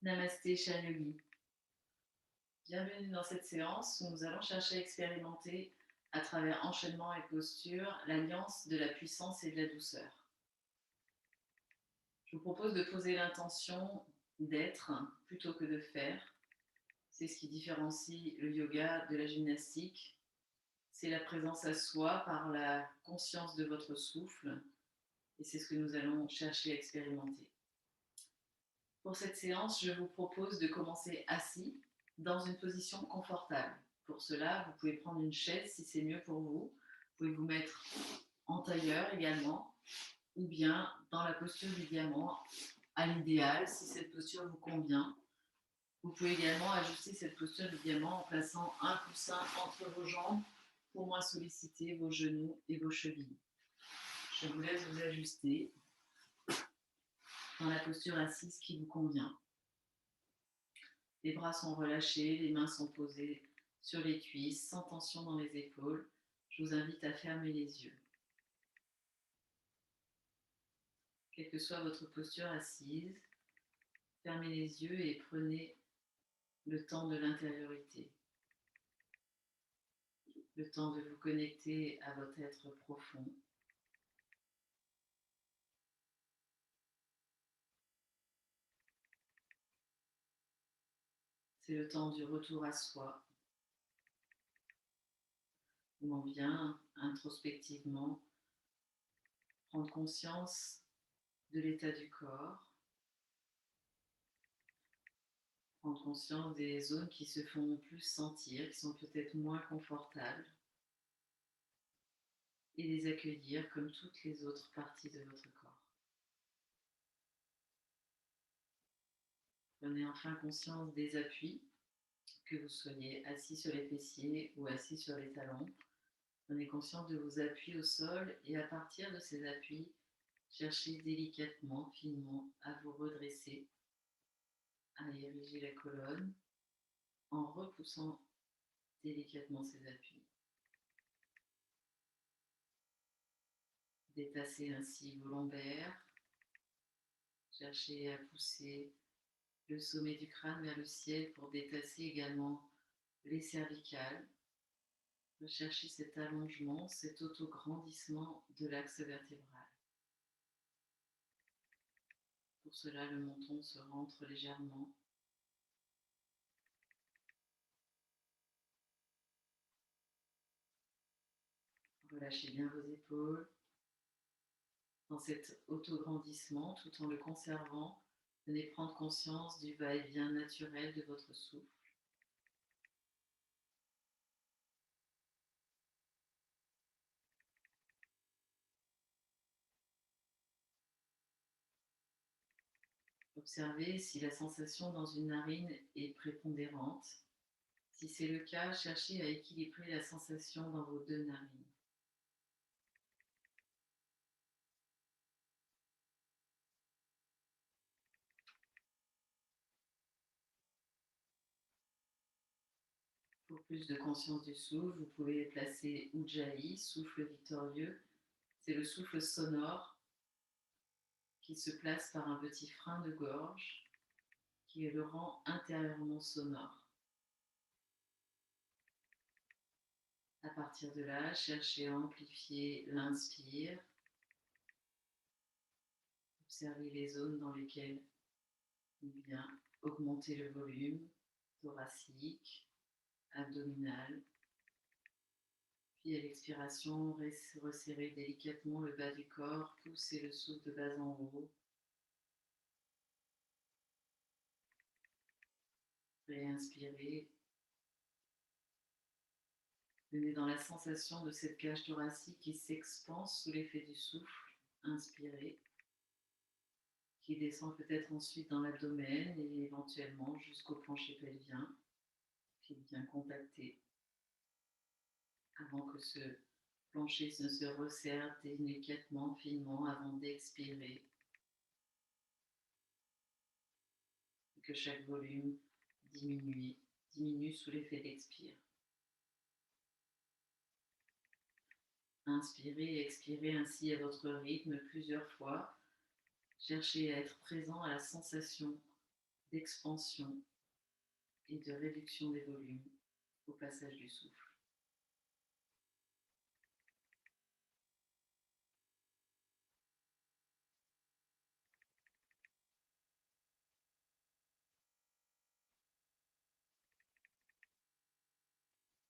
Namasté, cher yogi. Bienvenue dans cette séance où nous allons chercher à expérimenter, à travers enchaînement et posture, l'alliance de la puissance et de la douceur. Je vous propose de poser l'intention d'être plutôt que de faire. C'est ce qui différencie le yoga de la gymnastique. C'est la présence à soi par la conscience de votre souffle. Et c'est ce que nous allons chercher à expérimenter. Pour cette séance, je vous propose de commencer assis dans une position confortable. Pour cela, vous pouvez prendre une chaise si c'est mieux pour vous. Vous pouvez vous mettre en tailleur également, ou bien dans la posture du diamant, à l'idéal, si cette posture vous convient. Vous pouvez également ajuster cette posture du diamant en plaçant un coussin entre vos jambes pour moins solliciter vos genoux et vos chevilles. Je vous laisse vous ajuster dans la posture assise qui vous convient. Les bras sont relâchés, les mains sont posées sur les cuisses, sans tension dans les épaules. Je vous invite à fermer les yeux. Quelle que soit votre posture assise, fermez les yeux et prenez le temps de l'intériorité, le temps de vous connecter à votre être profond. C'est le temps du retour à soi, où l'on vient introspectivement prendre conscience de l'état du corps, prendre conscience des zones qui se font plus sentir, qui sont peut-être moins confortables, et les accueillir comme toutes les autres parties de votre corps. Prenez enfin conscience des appuis, que vous soyez assis sur les fessiers ou assis sur les talons. Prenez conscience de vos appuis au sol et à partir de ces appuis, cherchez délicatement, finement à vous redresser, à ériger la colonne en repoussant délicatement ces appuis. Détassez ainsi vos lombaires. Cherchez à pousser le sommet du crâne vers le ciel pour détasser également les cervicales. Recherchez cet allongement, cet autograndissement de l'axe vertébral. Pour cela, le menton se rentre légèrement. Relâchez bien vos épaules. Dans cet autograndissement, tout en le conservant, venez prendre conscience du va-et-vient naturel de votre souffle. Observez si la sensation dans une narine est prépondérante. Si c'est le cas, cherchez à équilibrer la sensation dans vos deux narines. Pour plus de conscience du souffle, vous pouvez placer Ujjayi, souffle victorieux. C'est le souffle sonore qui se place par un petit frein de gorge qui le rend intérieurement sonore. À partir de là, cherchez à amplifier l'inspire. Observez les zones dans lesquelles il vient augmenter le volume thoracique, abdominal. Puis à l'expiration, resserrez délicatement le bas du corps, poussez le souffle de bas en haut. Réinspirez. Venez dans la sensation de cette cage thoracique qui s'expanse sous l'effet du souffle. Inspirez. Qui descend peut-être ensuite dans l'abdomen et éventuellement jusqu'au plancher pelvien, qui est bien compacté, avant que ce plancher ne se resserre délicatement, finement, avant d'expirer, et que chaque volume diminue sous l'effet d'expire. Inspirez et expirez ainsi à votre rythme plusieurs fois. Cherchez à être présent à la sensation d'expansion et de réduction des volumes au passage du souffle.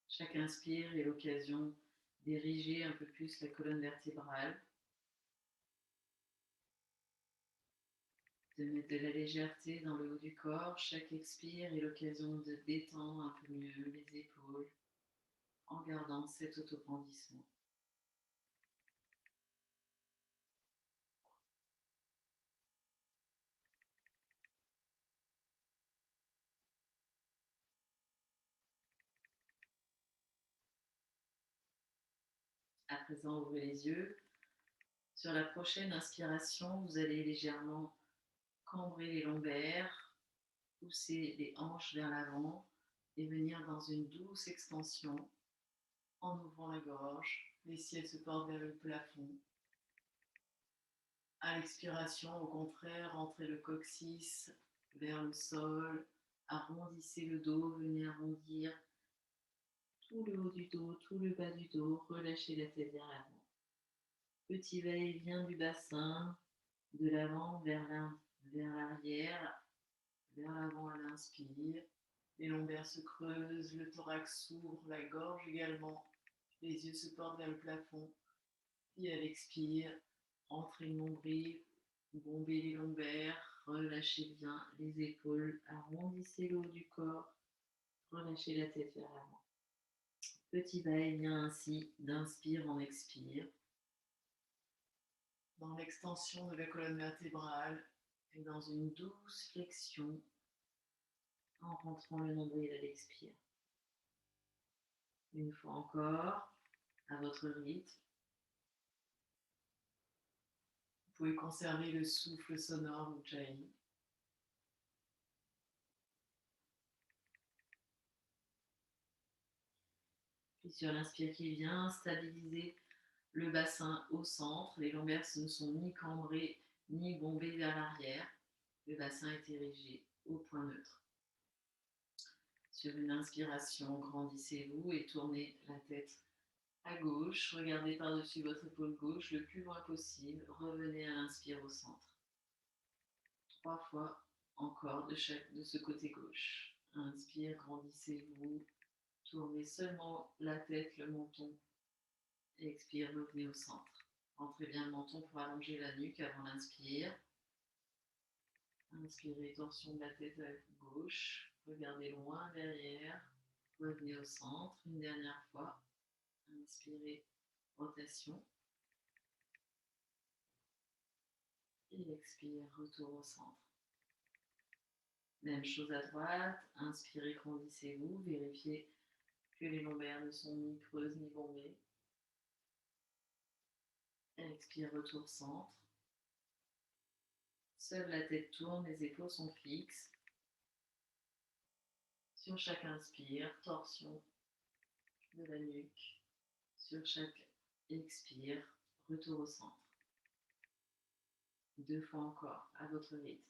Chaque inspire est l'occasion d'ériger un peu plus la colonne vertébrale, de mettre de la légèreté dans le haut du corps. Chaque expire est l'occasion de détendre un peu mieux les épaules en gardant cet autograndissement. À présent, ouvrez les yeux. Sur la prochaine inspiration, vous allez légèrement cambrer les lombaires, pousser les hanches vers l'avant et venir dans une douce extension en ouvrant la gorge. Les cils se portent vers le plafond. À l'expiration, au contraire, rentrez le coccyx vers le sol, arrondissez le dos, venez arrondir tout le haut du dos, tout le bas du dos, relâchez la tête vers l'avant. Petit va-et-vient du bassin, de l'avant vers l'arrière, vers l'avant à l'inspire. Les lombaires se creusent, le thorax s'ouvre, la gorge également. Les yeux se portent vers le plafond. Puis à l'expire, entrez le nombril, bombez les lombaires, relâchez bien les épaules, arrondissez le haut du corps, relâchez la tête vers l'avant. Petit va-et-vient ainsi d'inspire en expire. Dans l'extension de la colonne vertébrale et dans une douce flexion en rentrant le nombril à l'expire. Une fois encore, à votre rythme. Vous pouvez conserver le souffle sonore Ujjayi. Puis sur l'inspire qui vient, stabilisez le bassin au centre. Les lombaires ne sont ni cambrés ni bombés vers l'arrière. Le bassin est érigé au point neutre. Sur une inspiration, grandissez-vous et tournez la tête à gauche. Regardez par-dessus votre épaule gauche le plus loin possible. Revenez à l'inspire au centre. 3 fois encore de ce côté gauche. Inspire, grandissez-vous. Tournez seulement la tête, le menton. Expire, revenez au centre. Rentrez bien le menton pour allonger la nuque avant l'inspire. Inspirez, torsion de la tête à gauche. Regardez loin derrière. Revenez au centre. Une dernière fois. Inspirez, rotation. Et expire, retour au centre. Même chose à droite. Inspirez, grandissez-vous. Vérifiez que les lombaires ne sont ni creuses ni bombées. Expire, retour centre. Seule la tête tourne, les épaules sont fixes. Sur chaque inspire, torsion de la nuque. Sur chaque expire, retour au centre. 2 fois encore, à votre rythme.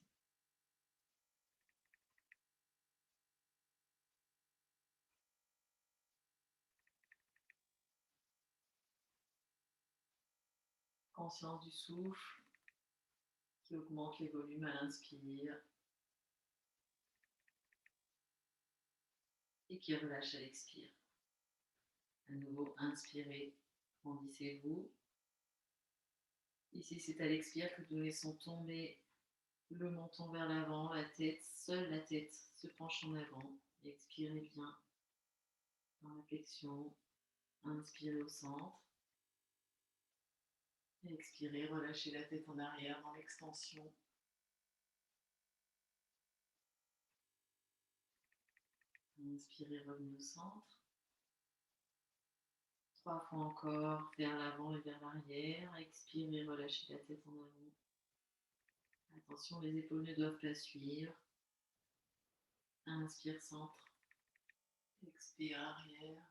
Conscience du souffle qui augmente les volumes à l'inspire et qui relâche à l'expire. À nouveau, inspirez, grandissez-vous. Ici, c'est à l'expire que nous laissons tomber le menton vers l'avant, la tête, seule la tête se penche en avant. Expirez bien dans la flexion. Inspirez au centre. Expirez, relâchez la tête en arrière dans l'extension. Inspirez, revenez au centre. 3 fois encore, vers l'avant et vers l'arrière. Expirez, relâchez la tête en avant. Attention, les épaules ne doivent pas suivre. Inspire, centre. Expire, arrière.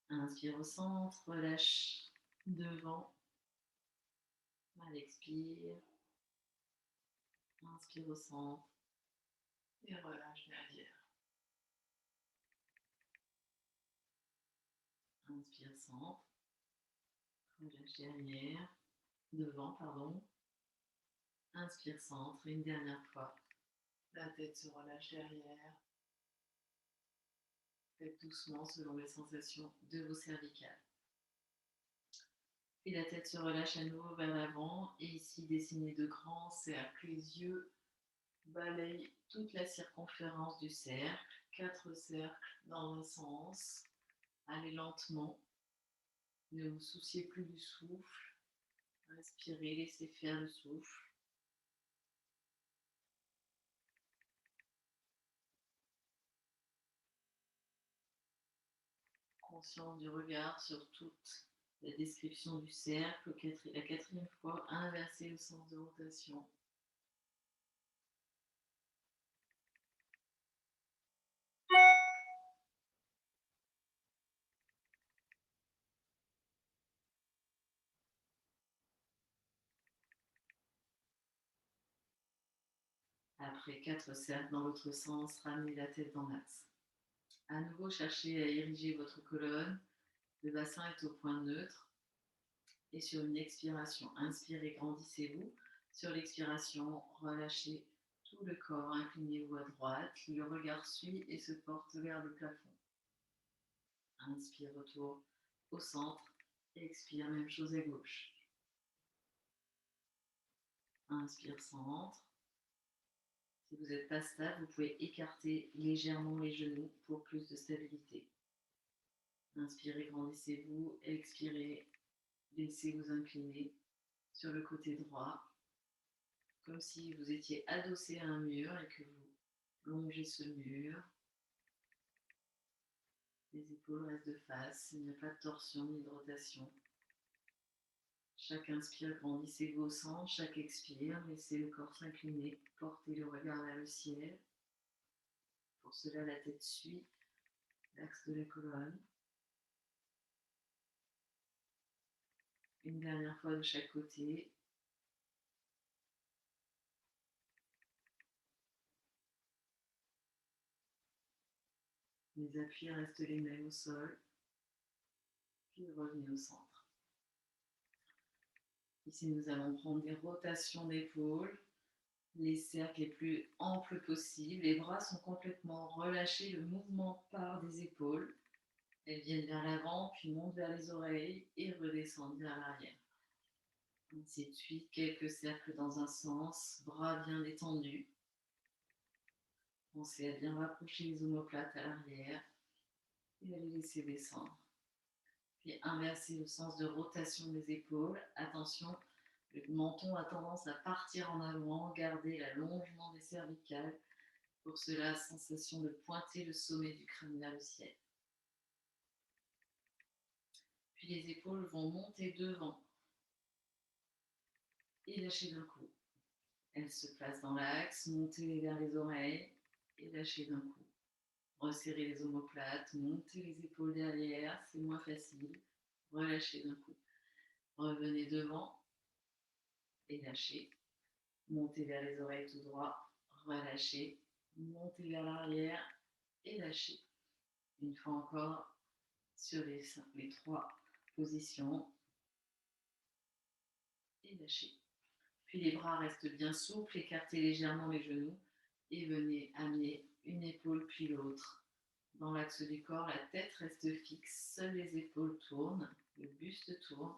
Inspire au centre, relâche devant. Mal expire. Inspire au centre. Et relâche derrière. Inspire centre. Relâche derrière. Devant, pardon. Inspire centre. Et une dernière fois. La tête se relâche derrière. Faites doucement selon les sensations de vos cervicales. Et la tête se relâche à nouveau vers l'avant. Et ici, dessinez de grands cercles. Les yeux balayent toute la circonférence du cercle. 4 cercles dans un sens. Allez lentement. Ne vous souciez plus du souffle. Respirez, laissez faire le souffle. Conscient du regard sur toute la description du cercle. La 4e fois, inversez le sens de rotation. Après 4 cercles dans l'autre sens, ramenez la tête dans l'axe. À nouveau, cherchez à ériger votre colonne. Le bassin est au point neutre. Et sur une expiration, inspirez, grandissez-vous. Sur l'expiration, relâchez tout le corps, inclinez-vous à droite. Le regard suit et se porte vers le plafond. Inspire, retour au centre. Expire, même chose à gauche. Inspire, centre. Si vous n'êtes pas stable, vous pouvez écarter légèrement les genoux pour plus de stabilité. Inspirez, grandissez-vous. Expirez, laissez-vous incliner sur le côté droit, comme si vous étiez adossé à un mur et que vous longez ce mur. Les épaules restent de face, il n'y a pas de torsion ni de rotation. Chaque inspire, grandissez-vous au centre. Chaque expire, laissez le corps s'incliner. Portez le regard vers le ciel. Pour cela, la tête suit l'axe de la colonne. Une dernière fois de chaque côté. Les appuis restent les mêmes au sol. Puis revenez au centre. Ici, nous allons prendre des rotations d'épaules. Les cercles les plus amples possibles. Les bras sont complètement relâchés. Le mouvement part des épaules. Elles viennent vers l'avant, puis montent vers les oreilles et redescendent vers l'arrière. Ainsi de suite, quelques cercles dans un sens, bras bien détendus. Pensez à bien rapprocher les omoplates à l'arrière et à les laisser descendre. Puis inversez le sens de rotation des épaules. Attention, le menton a tendance à partir en avant. Gardez l'allongement des cervicales. Pour cela, sensation de pointer le sommet du crâne vers le ciel. Puis les épaules vont monter devant et lâcher d'un coup. Elles se placent dans l'axe, montez vers les oreilles et lâchez d'un coup. Resserrez les omoplates, montez les épaules derrière, c'est moins facile. Relâchez d'un coup. Revenez devant et lâchez. Montez vers les oreilles tout droit, relâchez. Montez vers l'arrière et lâchez. Une fois encore sur les 3 positions et lâchez. Puis les bras restent bien souples, écartez légèrement les genoux et venez amener une épaule puis l'autre. Dans l'axe du corps, la tête reste fixe, seules les épaules tournent, le buste tourne,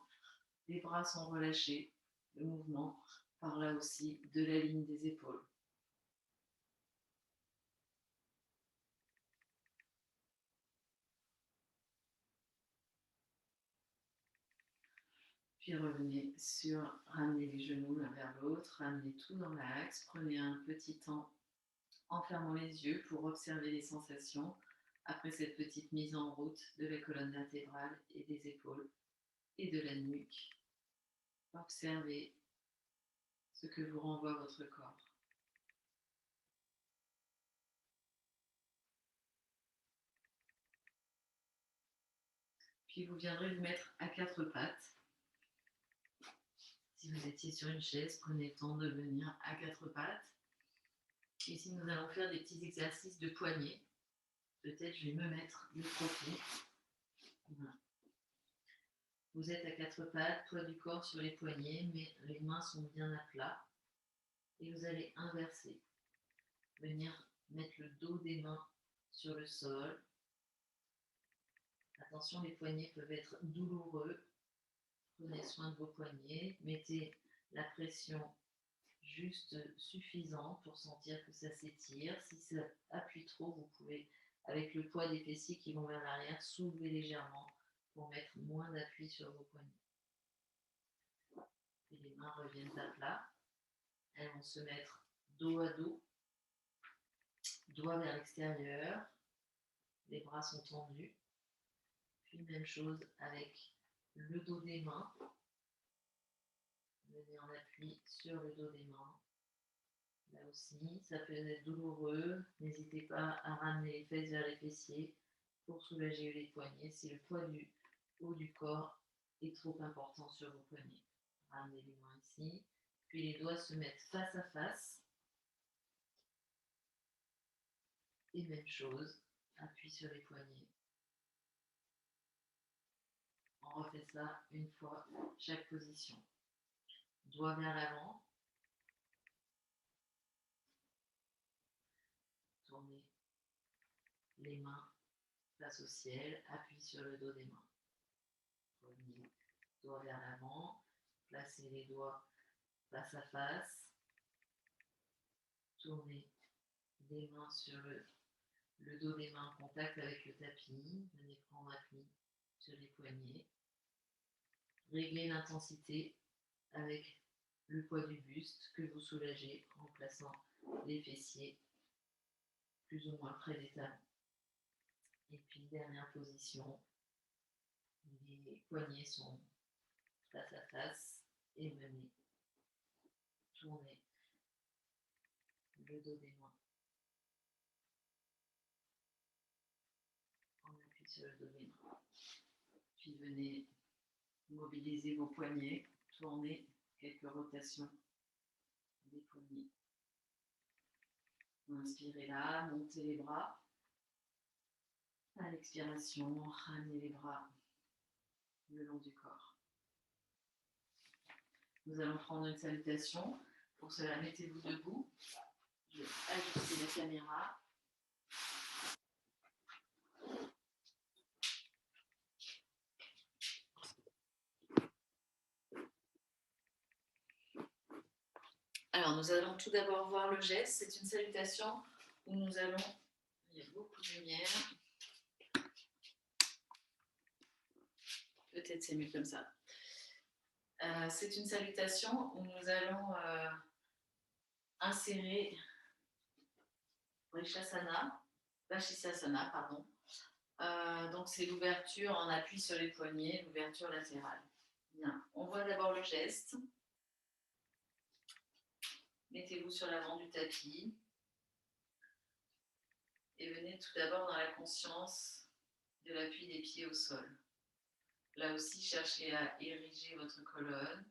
les bras sont relâchés, le mouvement part là aussi de la ligne des épaules. Puis revenez sur ramener les genoux l'un vers l'autre, ramenez tout dans l'axe, prenez un petit temps en fermant les yeux pour observer les sensations après cette petite mise en route de la colonne vertébrale et des épaules et de la nuque. Observez ce que vous renvoie votre corps. Puis vous viendrez vous mettre à 4 pattes. Si vous étiez sur une chaise, prenez le temps de venir à quatre pattes. Ici, nous allons faire des petits exercices de poignet. Peut-être je vais me mettre de côté. Voilà. Vous êtes à quatre pattes, poids du corps sur les poignets, mais les mains sont bien à plat. Et vous allez inverser. Venir mettre le dos des mains sur le sol. Attention, les poignets peuvent être douloureux. Prenez soin de vos poignets. Mettez la pression juste suffisante pour sentir que ça s'étire. Si ça appuie trop, vous pouvez, avec le poids des fessiers qui vont vers l'arrière, soulever légèrement pour mettre moins d'appui sur vos poignets. Puis les mains reviennent à plat. Elles vont se mettre dos à dos, doigts vers l'extérieur. Les bras sont tendus. Puis même chose avec le dos des mains. Venez en appui sur le dos des mains. Là aussi, ça peut être douloureux. N'hésitez pas à ramener les fesses vers les fessiers pour soulager les poignets si le poids du haut du corps est trop important sur vos poignets. Ramenez les mains ici. Puis les doigts se mettent face à face. Et même chose, appui sur les poignets. On refait ça une fois chaque position. Doigts vers l'avant. Tournez les mains face au ciel, appui sur le dos des mains. Revenez, doigts vers l'avant, placez les doigts face à face. Tournez les mains sur le dos des mains en contact avec le tapis. Venez prendre appui sur les poignets. Réglez l'intensité avec le poids du buste que vous soulagez en plaçant les fessiers plus ou moins près des talons. Et puis dernière position, les poignets sont face à face et venez tourner le dos des mains en appui sur le dos des mains. Puis venez mobiliser vos poignets, tourner quelques rotations des poignets. Inspirez là, montez les bras. À l'expiration, ramenez les bras le long du corps. Nous allons prendre une salutation. Pour cela, mettez-vous debout. Je vais ajuster la caméra. Alors, nous allons tout d'abord voir le geste. C'est une salutation où nous allons... Il y a beaucoup de lumière. Peut-être c'est mieux comme ça. C'est une salutation où nous allons insérer Vrishasana, pardon. Donc c'est l'ouverture en appui sur les poignets, l'ouverture latérale. Bien. On voit d'abord le geste. Mettez-vous sur l'avant du tapis et venez tout d'abord dans la conscience de l'appui des pieds au sol. Là aussi, cherchez à ériger votre colonne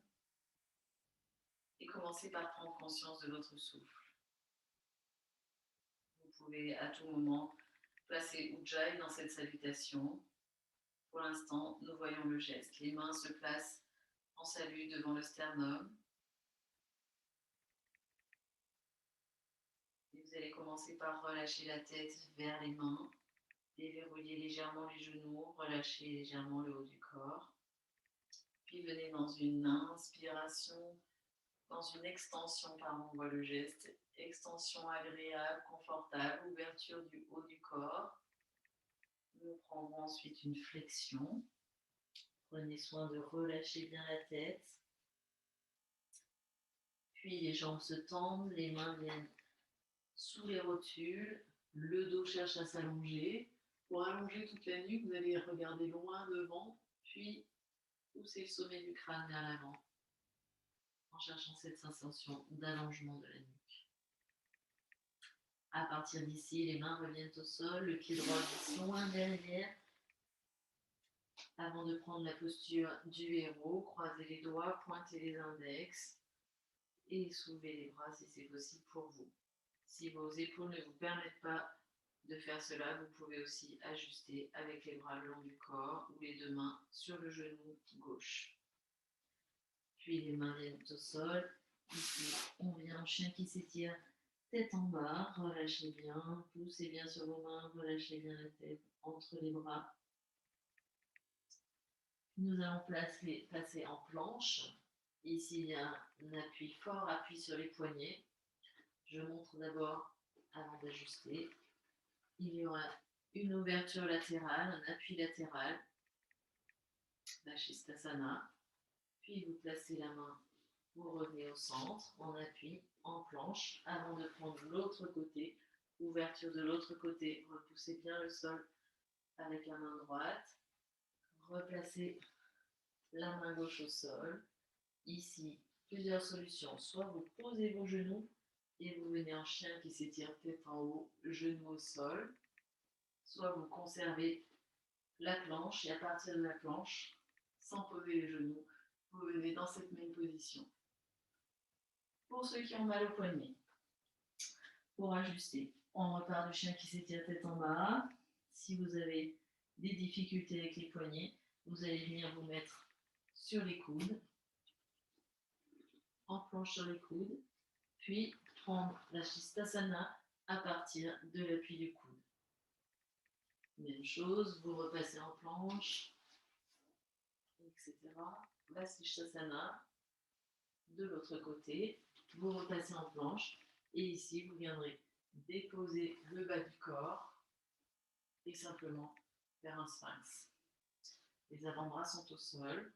et commencez par prendre conscience de votre souffle. Vous pouvez à tout moment placer Ujjayi dans cette salutation. Pour l'instant, nous voyons le geste. Les mains se placent en salut devant le sternum. Et vous allez commencer par relâcher la tête vers les mains, déverrouiller légèrement les genoux, relâcher légèrement le haut du corps. Puis venez dans une inspiration, dans une extension, pardon, on voit le geste, extension agréable, confortable, ouverture du haut du corps. Nous prendrons ensuite une flexion. Prenez soin de relâcher bien la tête. Puis les jambes se tendent, les mains viennent sous les rotules, le dos cherche à s'allonger. Pour allonger toute la nuque, vous allez regarder loin devant, puis pousser le sommet du crâne vers l'avant, en cherchant cette sensation d'allongement de la nuque. À partir d'ici, les mains reviennent au sol, le pied droit glisse loin derrière. Avant de prendre la posture du héros, croisez les doigts, pointez les index et soulevez les bras si c'est possible pour vous. Si vos épaules ne vous permettent pas de faire cela, vous pouvez aussi ajuster avec les bras le long du corps ou les deux mains sur le genou gauche. Puis les mains viennent au sol. Ici, on vient en chien qui s'étire, tête en bas, relâchez bien, poussez bien sur vos mains, relâchez bien la tête entre les bras. Nous allons passer en planche. Ici, il y a un appui fort, appui sur les poignets. Je montre d'abord avant d'ajuster. Il y aura une ouverture latérale, un appui latéral, Vashisthasana. Puis vous placez la main, vous revenez au centre, en appui, en planche, avant de prendre l'autre côté. Ouverture de l'autre côté, repoussez bien le sol avec la main droite. Replacez la main gauche au sol. Ici, plusieurs solutions. Soit vous posez vos genoux et vous venez en chien qui s'étire tête en haut, genou au sol. Soit vous conservez la planche et à partir de la planche, sans poser les genoux, vous venez dans cette même position. Pour ceux qui ont mal au poignet, pour ajuster, on repart du chien qui s'étire tête en bas. Si vous avez des difficultés avec les poignets, vous allez venir vous mettre sur les coudes, en planche sur les coudes, puis prendre la Vashisthasana à partir de l'appui du coude. Même chose, vous repassez en planche, etc. Vashisthasana, de l'autre côté, vous repassez en planche, et ici, vous viendrez déposer le bas du corps et simplement faire un sphinx. Les avant-bras sont au sol.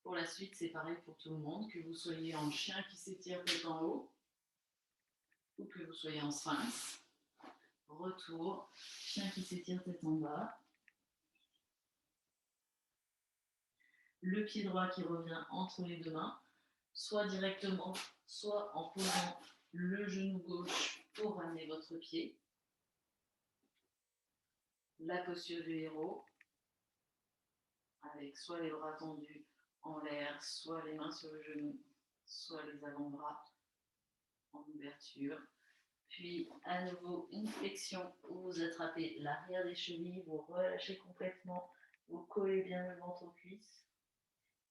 Pour la suite, c'est pareil pour tout le monde, que vous soyez en chien qui s'étire tête en haut ou que vous soyez en sphinx. Retour, chien qui s'étire tête en bas. Le pied droit qui revient entre les deux mains, soit directement, soit en posant le genou gauche pour ramener votre pied. La posture du héros, avec soit les bras tendus en l'air, soit les mains sur le genou, soit les avant-bras en ouverture. Puis à nouveau une flexion où vous attrapez l'arrière des chevilles, vous relâchez complètement, vous collez bien le ventre aux cuisses.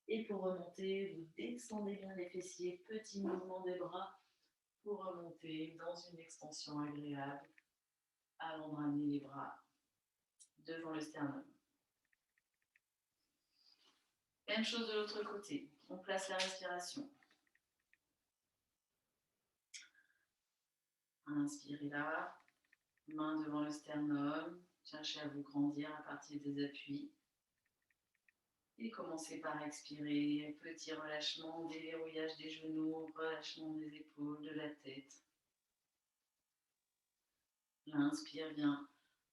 Et pour remonter, vous descendez bien les fessiers, petit mouvement des bras pour remonter dans une extension agréable avant de ramener les bras devant le sternum. Même chose de l'autre côté, on place la respiration. Inspirez là, main devant le sternum, cherchez à vous grandir à partir des appuis. Et commencez par expirer, petit relâchement, déverrouillage des genoux, relâchement des épaules, de la tête. L'inspire vient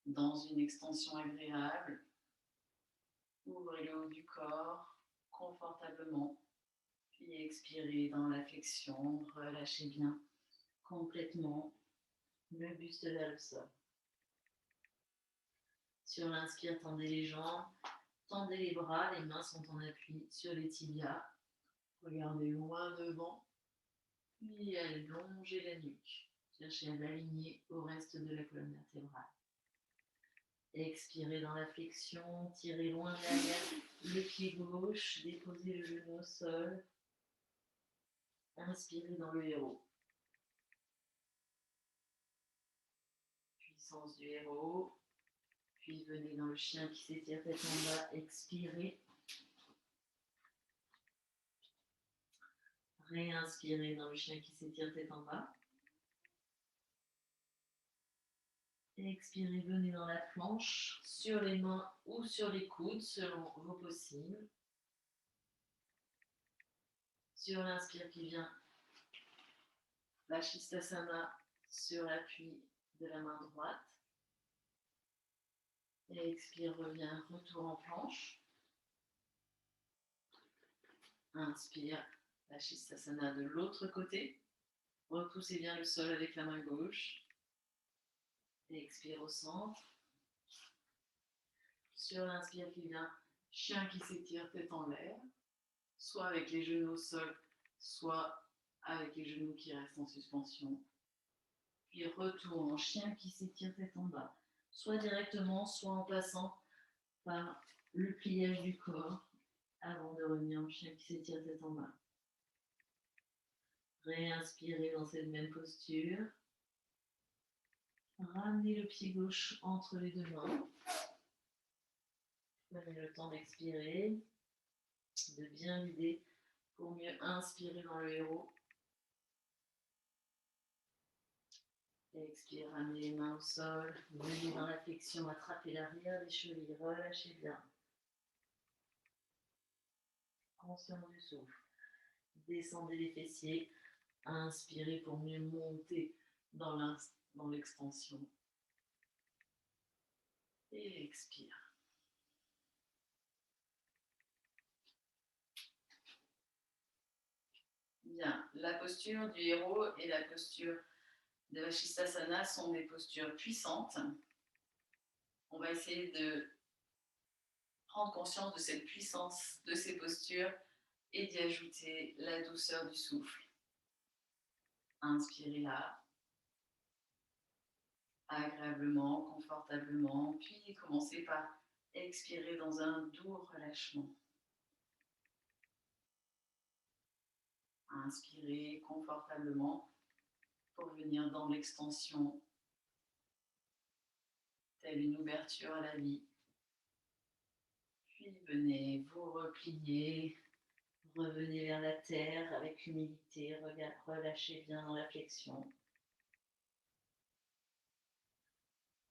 dans une extension agréable. Ouvrez le haut du corps confortablement. Puis expirez dans la flexion, relâchez bien complètement le buste vers le sol. Sur l'inspire, tendez les jambes, tendez les bras, les mains sont en appui sur les tibias. Regardez loin devant, puis allongez la nuque. Cherchez à l'aligner au reste de la colonne vertébrale. Expirez dans la flexion, tirez loin derrière le pied gauche, déposez le genou au sol. Inspirez dans le héros. Puissance du héros. Puis venez dans le chien qui s'étire tête en bas, expirez. Réinspirez dans le chien qui s'étire tête en bas. Expirez, venez dans la planche, sur les mains ou sur les coudes, selon vos possibles. Sur l'inspire qui vient, Vashisthasana sur l'appui de la main droite. Et expire, revient, retour en planche. Inspire, Vashisthasana de l'autre côté. Repoussez bien le sol avec la main gauche. Et expire au centre. Sur l'inspire qui vient, Chien qui s'étire tête en l'air, soit avec les genoux au sol, soit avec les genoux qui restent en suspension. Puis retour en chien qui s'étire tête en bas, soit directement, soit en passant par le pliage du corps avant de revenir en chien qui s'étire tête en bas. Réinspirez dans cette même posture. Ramenez le pied gauche entre les deux mains. Prenez le temps d'expirer, de bien vider pour mieux inspirer dans le héros. Expire, ramenez les mains au sol, venez dans la flexion, attrapez l'arrière des chevilles, relâchez bien. Conscience du souffle. Descendez les fessiers, inspirez pour mieux monter dans l'extension. Et expire. Bien, la posture du héros et la posture de Vashisthasana sont des postures puissantes. On va essayer de prendre conscience de cette puissance de ces postures et d'y ajouter la douceur du souffle. Inspirez là, agréablement, confortablement, puis commencez par expirer dans un doux relâchement. Inspirez confortablement pour venir dans l'extension, telle une ouverture à la vie. Puis venez vous replier, revenez vers la terre avec humilité, relâchez bien dans la flexion.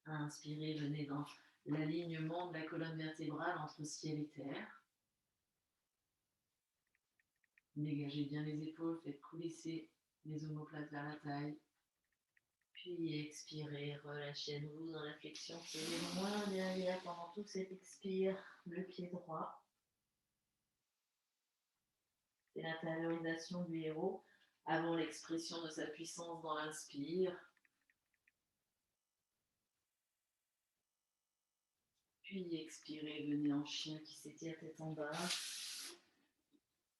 Inspirez, venez dans l'alignement de la colonne vertébrale entre ciel et terre. Dégagez bien les épaules, faites coulisser les omoplates vers la taille. Puis expirez, relâchez à nouveau dans la flexion. Tirez loin derrière pendant tout cet expire, le pied droit. C'est l'intériorisation du héros avant l'expression de sa puissance dans l'inspire. Puis expirez, venez en chien qui s'étire tête en bas.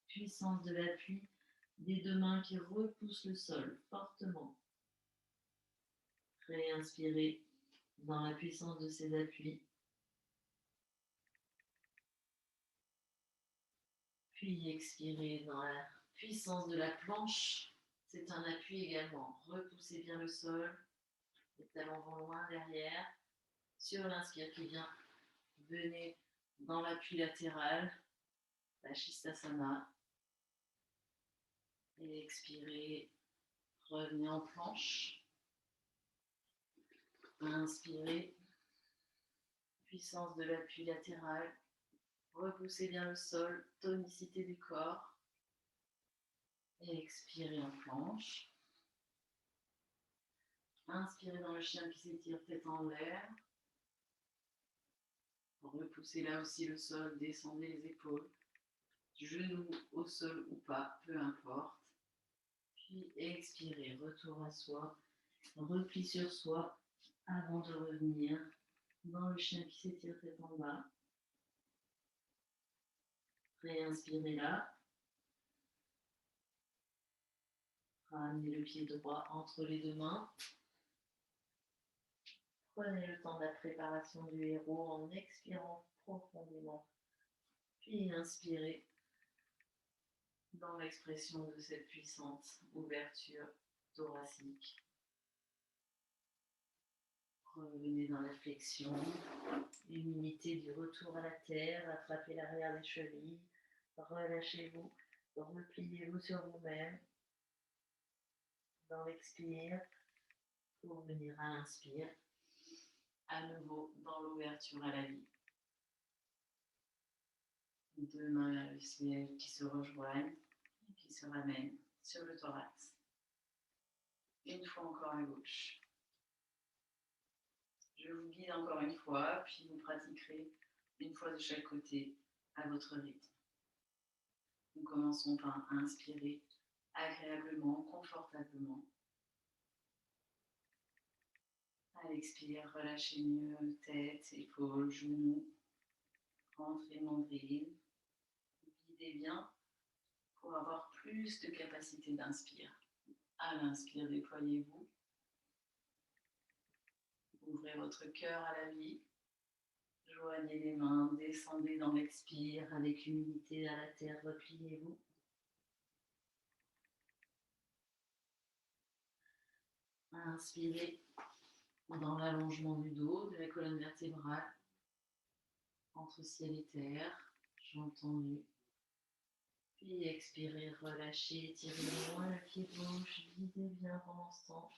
Puissance de l'appui des deux mains qui repoussent le sol fortement. Réinspirez dans la puissance de ces appuis. Puis expirez dans la puissance de la planche. C'est un appui également. Repoussez bien le sol. Les talons vont loin derrière. Sur l'inspire qui vient, venez dans l'appui latéral, Vashisthasana. Et expirez, revenez en planche. Inspirez, puissance de l'appui latéral. Repoussez bien le sol, tonicité du corps. Et expirez en planche. Inspirez dans le chien qui s'étire tête en l'air. Repoussez là aussi le sol, descendez les épaules. Genoux au sol ou pas, peu importe. Puis expirez, retour à soi, repli sur soi avant de revenir dans le chien qui s'étire tête en bas. Réinspirez là. Ramenez le pied droit entre les deux mains. Prenez le temps de la préparation du héros en expirant profondément. Puis inspirez dans l'expression de cette puissante ouverture thoracique. Revenez dans la flexion, l'unité du retour à la terre, attrapez l'arrière des chevilles, relâchez-vous, repliez-vous sur vous-même. Dans l'expire, pour venir à l'inspire, à nouveau dans l'ouverture à la vie. Deux mains vers le ciel qui se rejoignent et qui se ramènent sur le thorax. Une fois encore à gauche. Je vous guide encore une fois, puis vous pratiquerez une fois de chaque côté à votre rythme. Nous commençons par inspirer agréablement, confortablement. À l'expire, relâchez mieux tête, épaules, genoux. Entrez mandrine. Videz bien pour avoir plus de capacité d'inspire. À l'inspire, déployez-vous. Ouvrez votre cœur à la vie. Joignez les mains, descendez dans l'expire avec humilité à la terre, repliez-vous. Inspirez dans l'allongement du dos, de la colonne vertébrale, entre ciel et terre, j'ai entendu. Puis expirez, relâchez, étirez loin le pied gauche, videz bien pendant ce temps.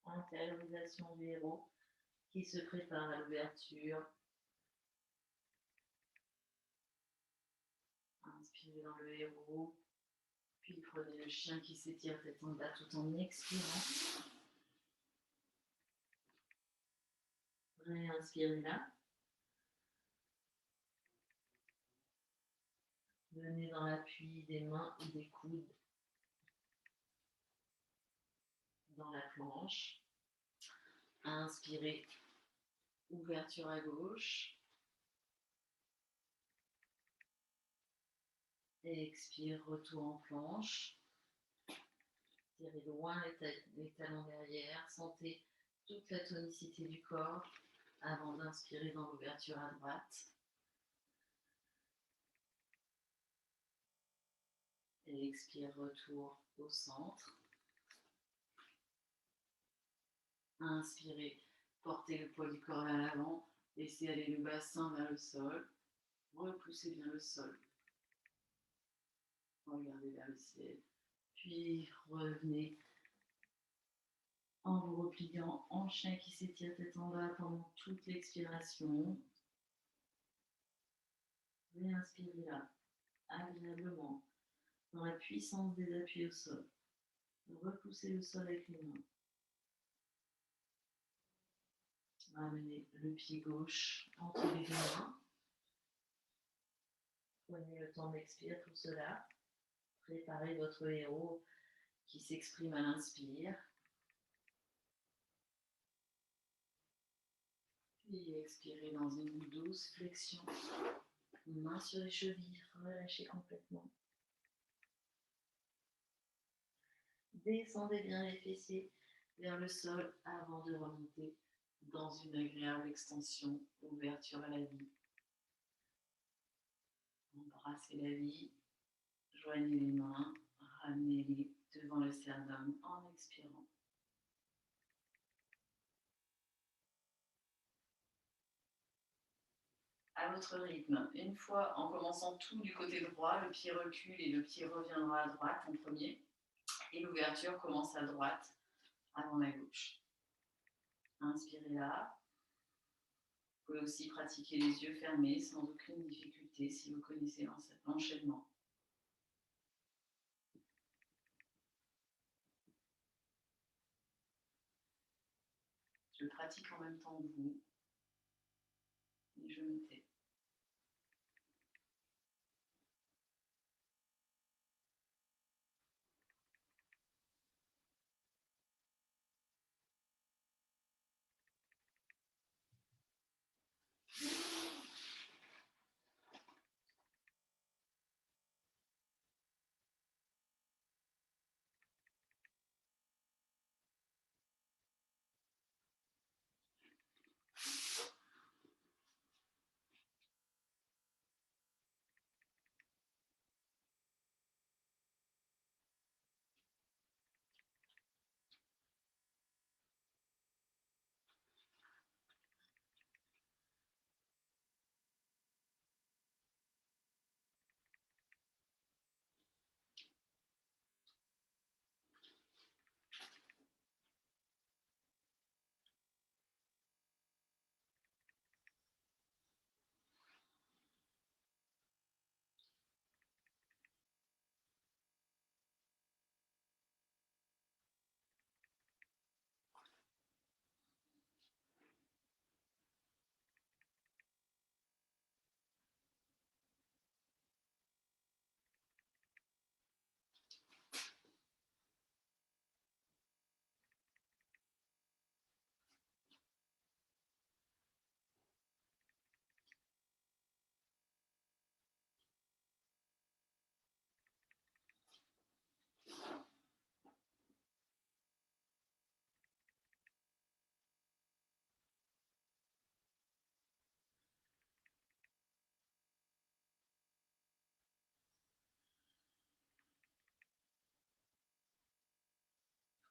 Intériorisation du héros qui se prépare à l'ouverture. Inspirez dans le héros, puis prenez le chien qui s'étire tête en bas tout en expirant. Réinspirez là. Venez dans l'appui des mains ou des coudes dans la planche. Inspirez, ouverture à gauche. Et expire, retour en planche. Tirez loin les talons derrière. Sentez toute la tonicité du corps avant d'inspirer dans l'ouverture à droite. Et expire, retour au centre. Inspirez, portez le poids du corps vers l'avant. Laissez aller le bassin vers le sol. Repoussez bien le sol. Regardez vers le ciel. Puis revenez en vous repliant en chien qui s'étire tête en bas pendant toute l'expiration. Réinspirez là, agréablement, dans la puissance des appuis au sol. Repoussez le sol avec les mains. Ramenez le pied gauche entre les deux mains. Prenez le temps d'expirer pour cela. Préparez votre héros qui s'exprime à l'inspire. Puis expirez dans une douce flexion. Main sur les chevilles, relâchez complètement. Descendez bien les fessiers vers le sol avant de remonter dans une agréable extension, ouverture à la vie. Embrassez la vie, joignez les mains, ramenez-les devant le sternum en expirant. À votre rythme, une fois en commençant tout du côté droit, le pied recule et le pied reviendra à droite en premier. Et l'ouverture commence à droite avant la gauche. Inspirez là. Vous pouvez aussi pratiquer les yeux fermés sans aucune difficulté si vous connaissez l'enchaînement. Je pratique en même temps que vous et je me tais.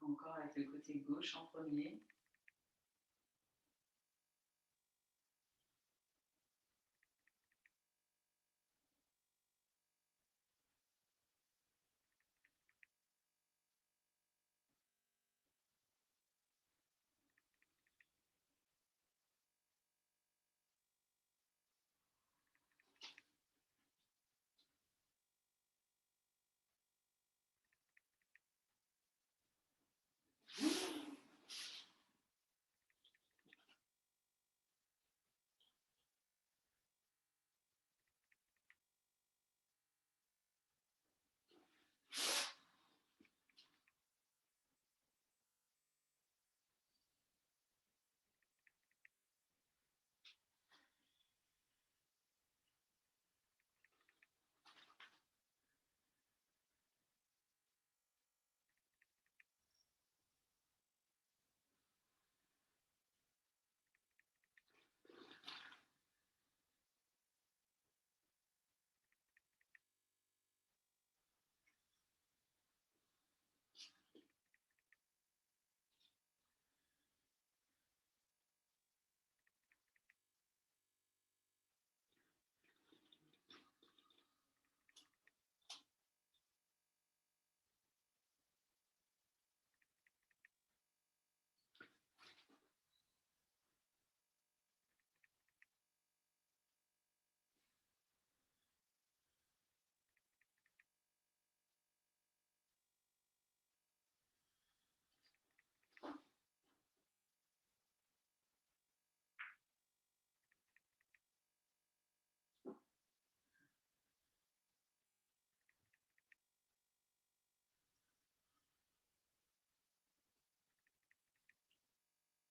Encore avec le côté gauche en premier.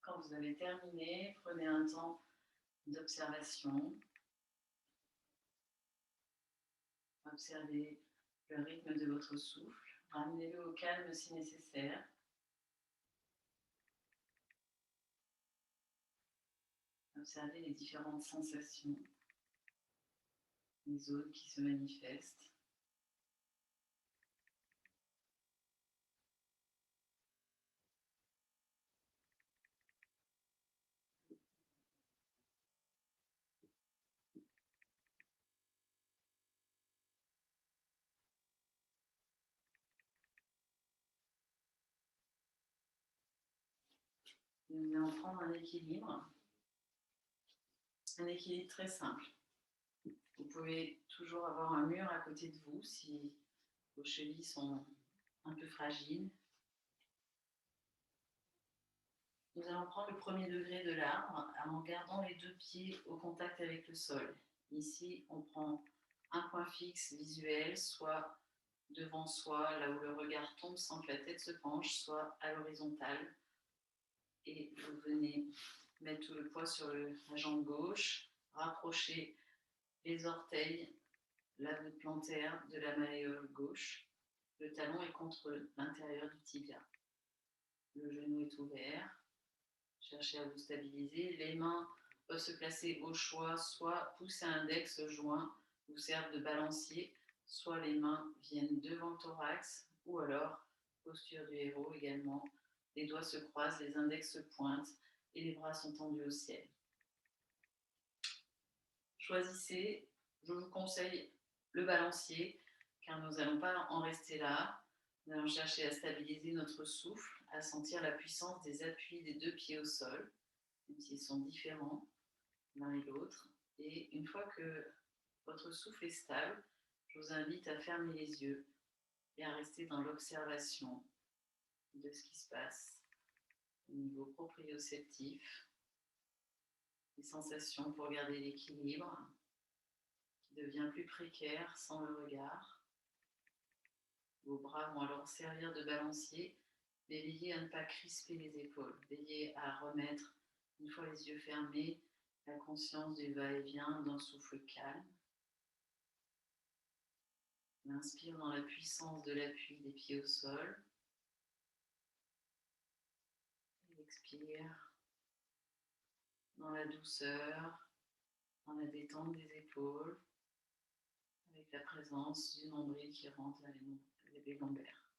Quand vous avez terminé, prenez un temps d'observation. Observez le rythme de votre souffle. Ramenez-le au calme si nécessaire. Observez les différentes sensations, les zones qui se manifestent. Nous allons prendre un équilibre très simple. Vous pouvez toujours avoir un mur à côté de vous si vos chevilles sont un peu fragiles. Nous allons prendre le premier degré de l'arbre en gardant les deux pieds au contact avec le sol. Ici, on prend un point fixe visuel, soit devant soi, là où le regard tombe sans que la tête se penche, soit à l'horizontale. Et vous venez mettre tout le poids sur la jambe gauche, rapprocher les orteils, la voûte plantaire de la malléole gauche. Le talon est contre l'intérieur du tibia. Le genou est ouvert. Cherchez à vous stabiliser. Les mains peuvent se placer au choix, soit pouce à index joint vous servent de balancier, soit les mains viennent devant le thorax, ou alors, posture du héros également, les doigts se croisent, les index se pointent et les bras sont tendus au ciel. Choisissez, je vous conseille le balancier, car nous n'allons pas en rester là. Nous allons chercher à stabiliser notre souffle, à sentir la puissance des appuis des deux pieds au sol, même s'ils sont différents l'un et l'autre. Et une fois que votre souffle est stable, je vous invite à fermer les yeux et à rester dans l'observation de ce qui se passe au niveau proprioceptif, les sensations pour garder l'équilibre qui devient plus précaire sans le regard. Vos bras vont alors servir de balancier, mais veillez à ne pas crisper les épaules. Veillez à remettre, une fois les yeux fermés, la conscience du va-et-vient d'un souffle calme. On inspire dans la puissance de l'appui des pieds au sol. Et expire dans la douceur, dans la détente des épaules, avec la présence du nombril qui rentre vers les lombaires.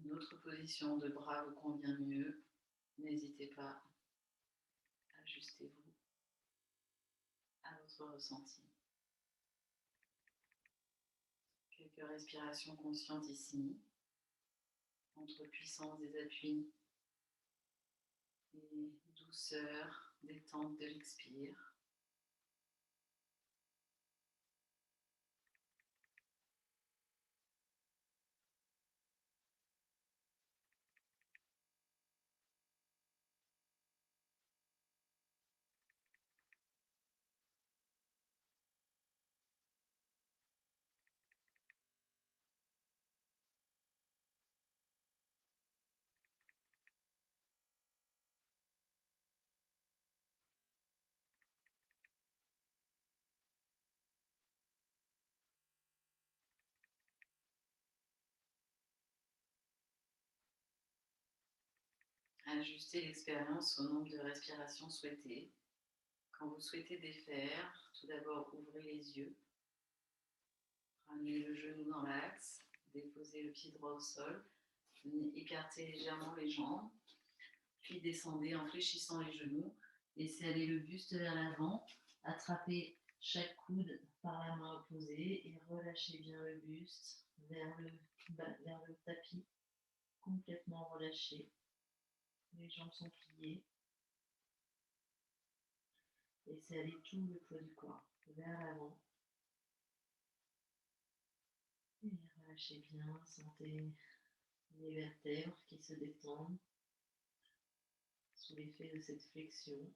une autre position de bras vous convient mieux, n'hésitez pas, ajustez-vous à votre ressenti. Quelques respirations conscientes ici, entre puissance des appuis et douceur, détente de l'expire. Ajustez l'expérience au nombre de respirations souhaitées. Quand vous souhaitez défaire, tout d'abord ouvrez les yeux, ramenez le genou dans l'axe, déposez le pied droit au sol, écartez légèrement les jambes, puis descendez en fléchissant les genoux, laissez aller le buste vers l'avant, attrapez chaque coude par la main opposée et relâchez bien le buste vers le tapis, complètement relâché. Les jambes sont pliées. Laissez aller tout le poids du corps vers l'avant. Et relâchez bien, sentez les vertèbres qui se détendent sous l'effet de cette flexion.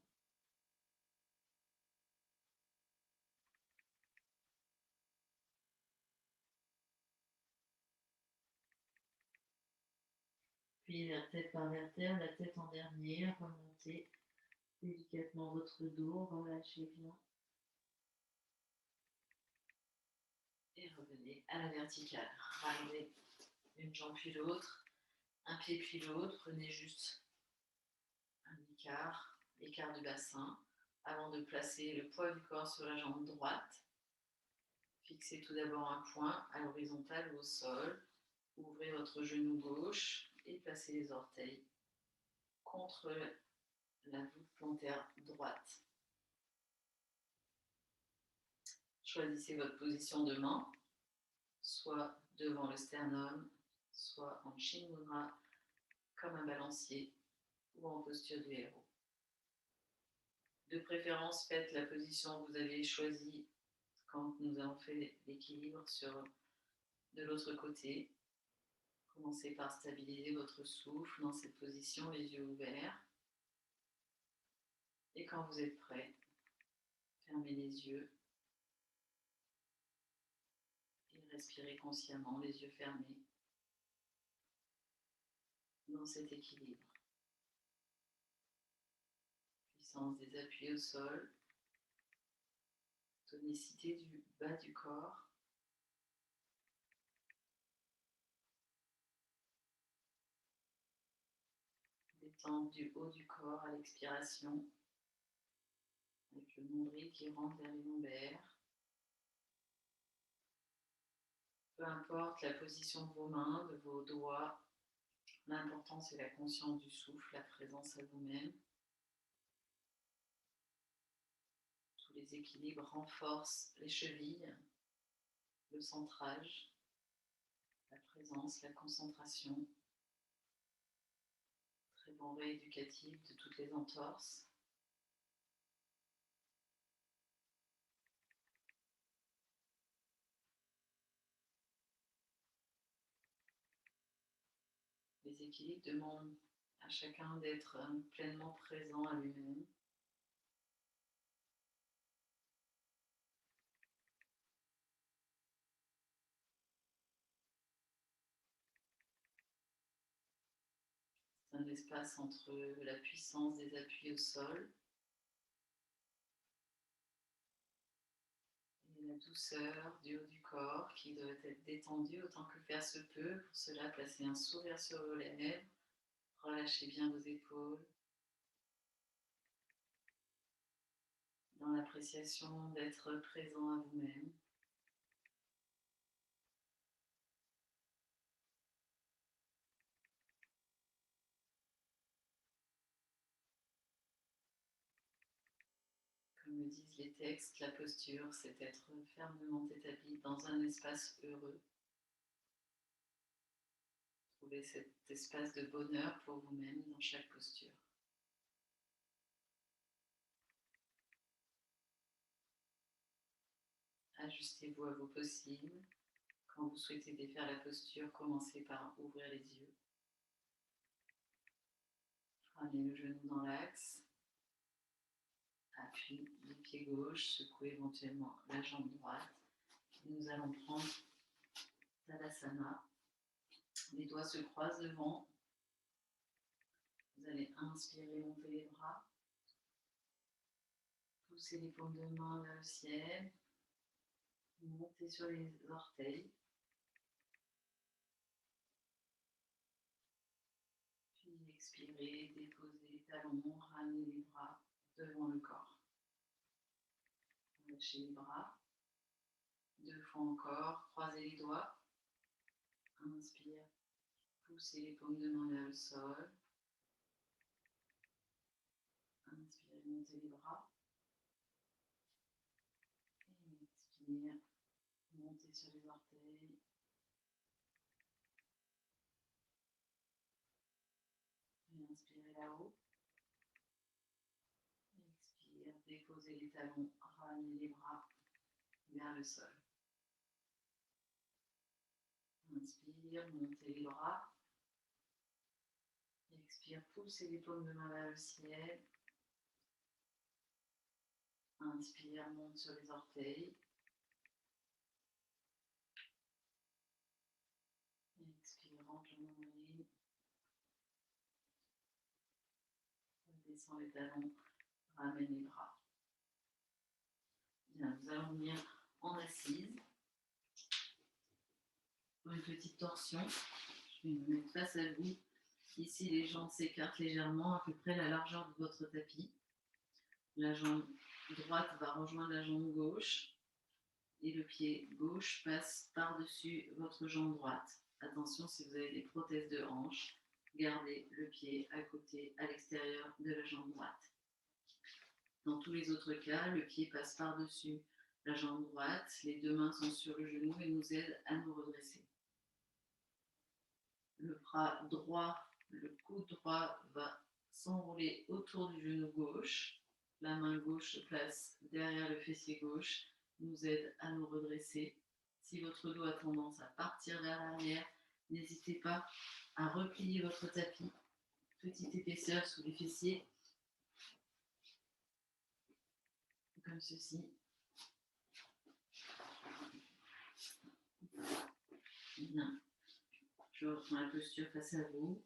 Puis vertèbre par vertèbre, la tête en dernier, remontez délicatement votre dos, relâchez bien. Et revenez à la verticale. Ramenez une jambe puis l'autre, un pied puis l'autre, prenez juste un écart du bassin, avant de placer le poids du corps sur la jambe droite. Fixez tout d'abord un point à l'horizontale ou au sol. Ouvrez votre genou gauche et placez les orteils contre la voûte plantaire droite. Choisissez votre position de main, soit devant le sternum, soit en Chin Mudra, comme un balancier, ou en posture du héros. De préférence, faites la position que vous avez choisie quand nous avons fait l'équilibre de l'autre côté. Commencez par stabiliser votre souffle dans cette position, les yeux ouverts. Et quand vous êtes prêt, fermez les yeux et respirez consciemment, les yeux fermés, dans cet équilibre. Puissance des appuis au sol, tonicité du bas du corps. Détente du haut du corps à l'expiration, avec le nombril qui rentre vers les lombaires. Peu importe la position de vos mains, de vos doigts, l'important c'est la conscience du souffle, la présence à vous-même. Tous les équilibres renforcent les chevilles, le centrage, la présence, la concentration. Très bon rééducatif de toutes les entorses. Les équilibres demandent à chacun d'être pleinement présent à lui-même. C'est un espace entre la puissance des appuis au sol et la douceur du haut du corps qui doit être détendu autant que faire se peut. Pour cela, placez un sourire sur vos lèvres, relâchez bien vos épaules. Dans l'appréciation d'être présent à vous-même. disent les textes, la posture, c'est être fermement établi dans un espace heureux. Trouvez cet espace de bonheur pour vous-même dans chaque posture. Ajustez-vous à vos possibles. Quand vous souhaitez défaire la posture, commencez par ouvrir les yeux. Ramenez le genou dans l'axe. Appui du pied gauche, secouez éventuellement la jambe droite. Et nous allons prendre Tadasana. Les doigts se croisent devant. Vous allez inspirer, monter les bras. Poussez les paumes de main vers le ciel. Montez sur les orteils. Puis expirez, déposez les talons, ramenez les bras devant le corps. Lâchez les bras. 2 fois encore, croisez les doigts. Inspire, poussez les paumes de main vers le sol. Inspirez, montez les bras. Et expire, montez sur les orteils. Et inspirez là-haut. Expire, déposez les talons, ramenez les bras vers le sol. Inspire, montez les bras. Expire, poussez les paumes de main vers le ciel. Inspire, monte sur les orteils. Expire, rentre le nombril. Descend les talons, ramène les bras. Bien, nous allons venir en assise. Pour une petite torsion, je vais me mettre face à vous. Ici, les jambes s'écartent légèrement, à peu près la largeur de votre tapis. La jambe droite va rejoindre la jambe gauche et le pied gauche passe par-dessus votre jambe droite. Attention, si vous avez des prothèses de hanche, gardez le pied à côté, à l'extérieur de la jambe droite. Dans tous les autres cas, le pied passe par-dessus la jambe droite, les 2 mains sont sur le genou et nous aident à nous redresser. Le bras droit, le coude droit va s'enrouler autour du genou gauche. La main gauche se place derrière le fessier gauche, nous aide à nous redresser. Si votre dos a tendance à partir vers l'arrière, n'hésitez pas à replier votre tapis. Petite épaisseur sous les fessiers, comme ceci. Bien. Je reprends la posture face à vous.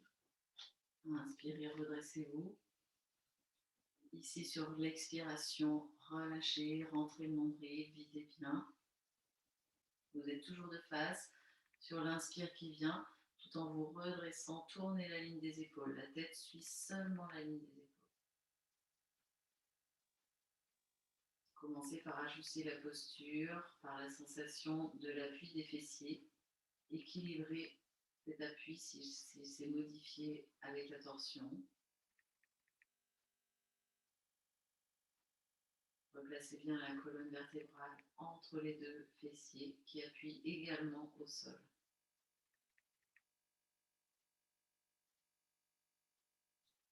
Inspirez, redressez-vous. Ici, sur l'expiration, relâchez, rentrez le nombril, videz bien. Vous êtes toujours de face. Sur l'inspire qui vient, tout en vous redressant, tournez la ligne des épaules. La tête suit seulement la ligne des épaules. Commencez par ajuster la posture, par la sensation de l'appui des fessiers. Équilibrez cet appui si c'est modifié avec la torsion. Replacez bien la colonne vertébrale entre les 2 fessiers qui appuient également au sol.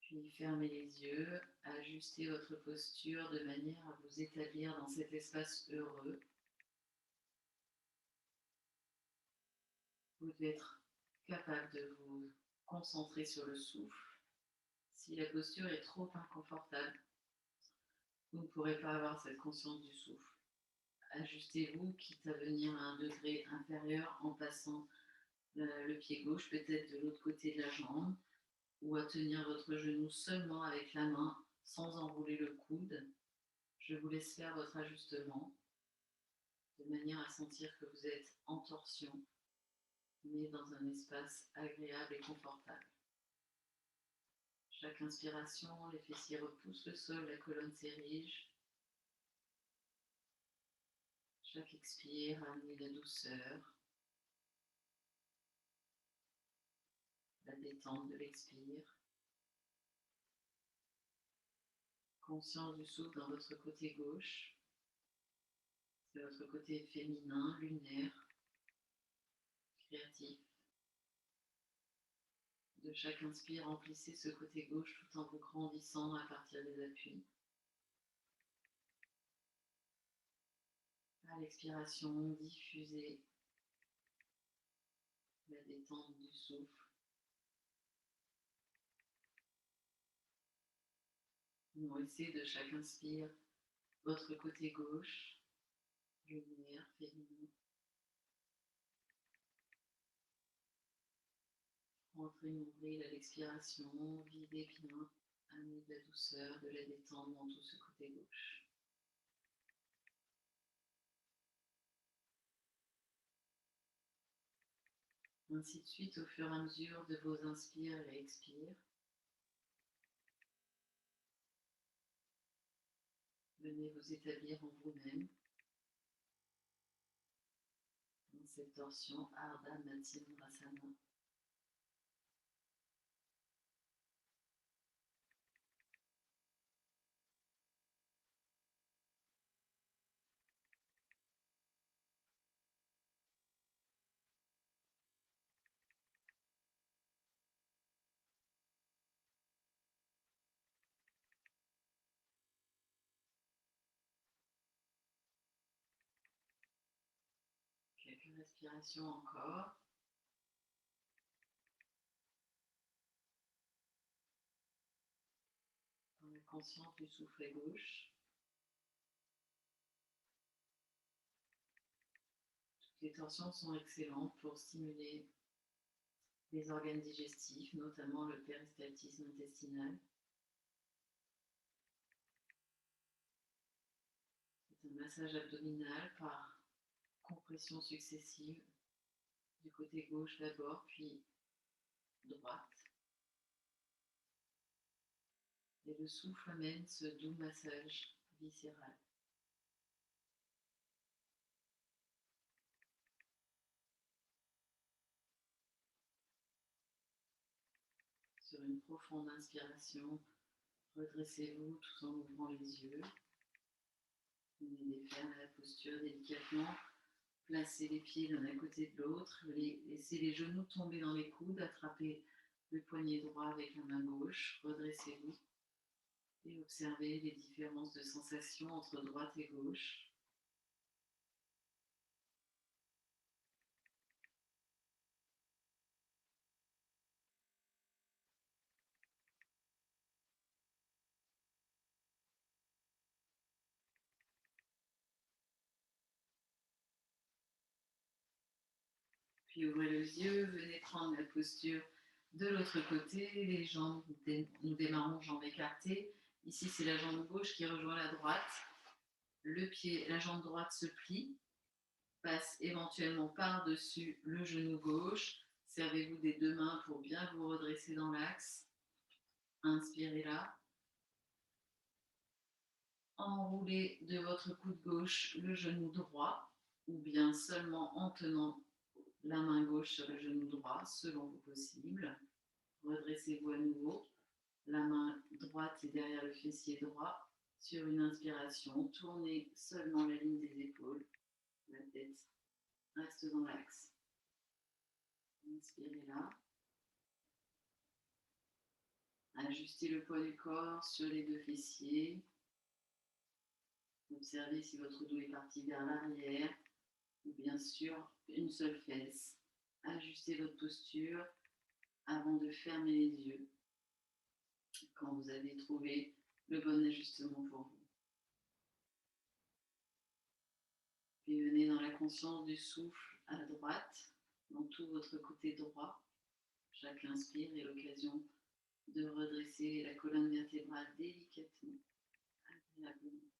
Puis fermez les yeux, ajustez votre posture de manière à vous établir dans cet espace heureux. Vous devez être capable de vous concentrer sur le souffle. Si la posture est trop inconfortable, vous ne pourrez pas avoir cette conscience du souffle. Ajustez-vous, quitte à venir à un degré inférieur en passant le pied gauche peut-être de l'autre côté de la jambe, ou à tenir votre genou seulement avec la main sans enrouler le coude. Je vous laisse faire votre ajustement de manière à sentir que vous êtes en torsion, mais dans un espace agréable et confortable. Chaque inspiration, les fessiers repoussent le sol, la colonne s'érige. Chaque expire, amenez la douceur, la détente de l'expire. conscience du souffle dans votre côté gauche. C'est votre côté féminin, lunaire, créatif. De chaque inspire, remplissez ce côté gauche tout en vous grandissant à partir des appuis. À l'expiration, diffusez la détente du souffle. Nourrissez de chaque inspire votre côté gauche, lumière, féminin. Rentrez nombril à l'expiration, videz bien, amenez de la douceur, de la détente dans tout ce côté gauche. Ainsi de suite au fur et à mesure de vos inspires et expires. Venez vous établir en vous-même dans cette torsion Ardha Matsyendrasana. Quelques respirations encore. Dans la conscience du souffle gauche. Toutes les torsions sont excellentes pour stimuler les organes digestifs, notamment le péristaltisme intestinal. C'est un massage abdominal par compression successive du côté gauche d'abord, puis droite. Et le souffle amène ce doux massage viscéral. Sur une profonde inspiration, redressez-vous tout en ouvrant les yeux. Venez défaire la posture délicatement. Placez les pieds l'un à côté de l'autre. Laissez les genoux tomber dans les coudes. Attrapez le poignet droit avec la main gauche. Redressez-vous. Et observez les différences de sensations entre droite et gauche. Puis ouvrez les yeux, venez prendre la posture de l'autre côté, les jambes, nous démarrons jambes écartées. Ici, c'est la jambe gauche qui rejoint la droite. La jambe droite se plie, passe éventuellement par-dessus le genou gauche. Servez-vous des deux mains pour bien vous redresser dans l'axe. Inspirez là. Enroulez de votre coude gauche le genou droit, ou bien seulement en tenant la main gauche sur le genou droit, selon vos possibles. Redressez-vous à nouveau. La main droite est derrière le fessier droit. Sur une inspiration, tournez seulement la ligne des épaules. La tête reste dans l'axe. Inspirez là. Ajustez le poids du corps sur les deux fessiers. Observez si votre dos est parti vers l'arrière ou bien sûr une seule fesse. Ajustez votre posture avant de fermer les yeux quand vous avez trouvé le bon ajustement pour vous. Puis venez dans la conscience du souffle à droite, dans tout votre côté droit. Chaque inspire est l'occasion de redresser la colonne vertébrale délicatement, agréablement.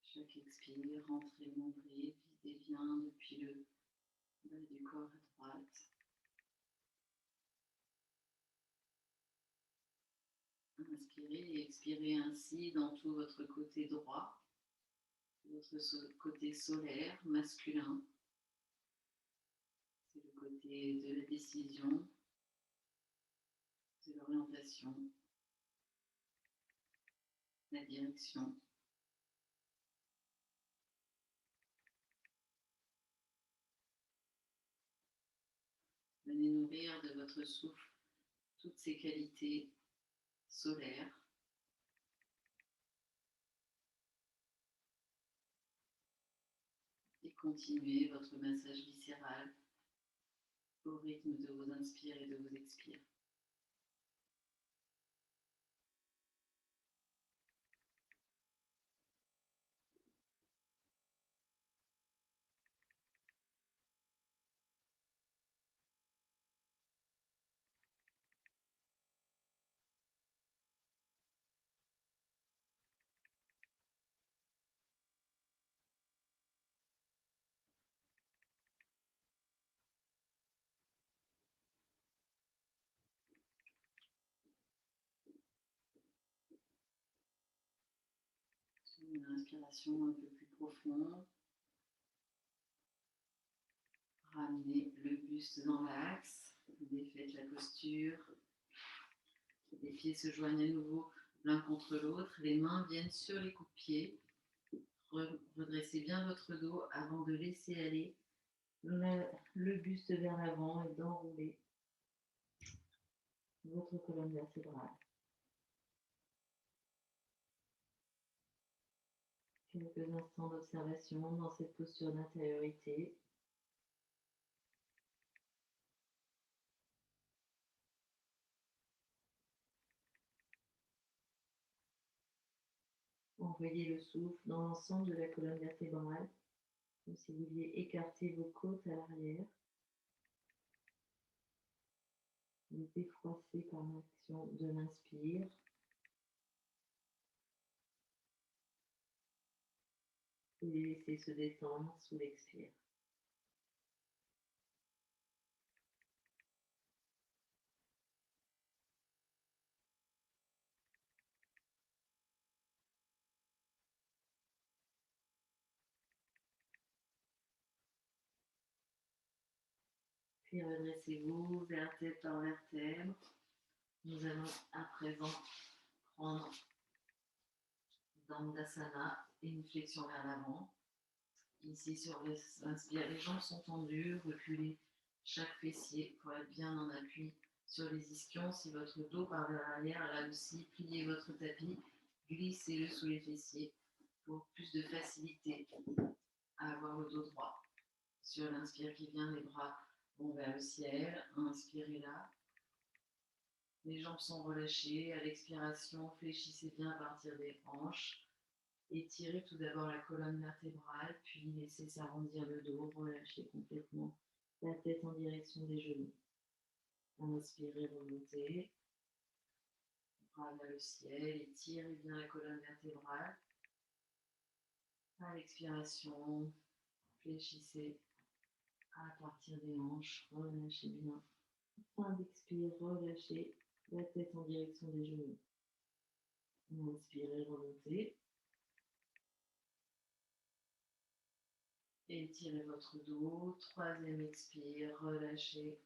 Chaque expire, rentrez le nombril, videz bien depuis le bas du corps à droite. Inspirez et expirez ainsi dans tout votre côté droit, votre côté solaire, masculin. C'est le côté de la décision, de l'orientation. la direction. Venez nourrir de votre souffle toutes ces qualités solaires. Et continuez votre massage viscéral au rythme de vos inspires et de vos expires. Une inspiration un peu plus profonde. Ramenez le buste dans l'axe. Défaites la posture. Les pieds se joignent à nouveau l'un contre l'autre. Les mains viennent sur les coups de pied. Redressez bien votre dos avant de laisser aller le buste vers l'avant et d'enrouler votre colonne vertébrale. Quelques instants d'observation dans cette posture d'intériorité. Envoyez le souffle dans l'ensemble de la colonne vertébrale, comme si vous vouliez écarter vos côtes à l'arrière. Les défroisser par l'action de l'inspire. Et les laisser se détendre sous l'expire. Puis redressez-vous, vertèbre par vertèbre. Nous allons à présent prendre Dandasana et une flexion vers l'avant. Ici, sur l'inspire, les jambes sont tendues, reculez chaque fessier pour être bien en appui sur les ischions. Si votre dos part vers l'arrière, là aussi, pliez votre tapis, glissez-le sous les fessiers pour plus de facilité à avoir le dos droit. Sur l'inspire qui vient, les bras vont vers le ciel. Inspirez là. Les jambes sont relâchées. À l'expiration, fléchissez bien à partir des hanches. Étirez tout d'abord la colonne vertébrale, puis laissez s'arrondir le dos, relâchez complètement la tête en direction des genoux. Inspirez, remontez, bras vers le ciel, étirez bien la colonne vertébrale. À l'expiration, fléchissez à partir des hanches, relâchez bien. Fin d'expire, relâchez la tête en direction des genoux. Inspirez, remontez. Étirez votre dos. Troisième expire, relâchez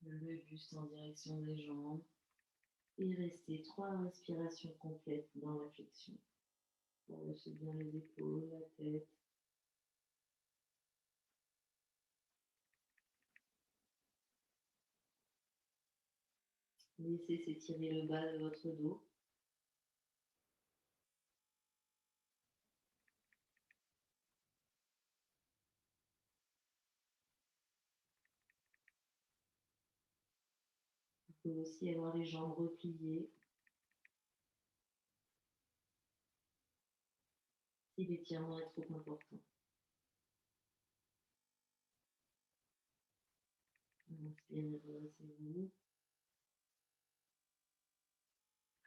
le buste en direction des jambes. Et restez 3 respirations complètes dans la flexion. Relâchez bien les épaules, la tête. Laissez s'étirer le bas de votre dos. Vous pouvez aussi avoir les jambes repliées. Si l'étirement est trop important. Inspirez, redressez-vous.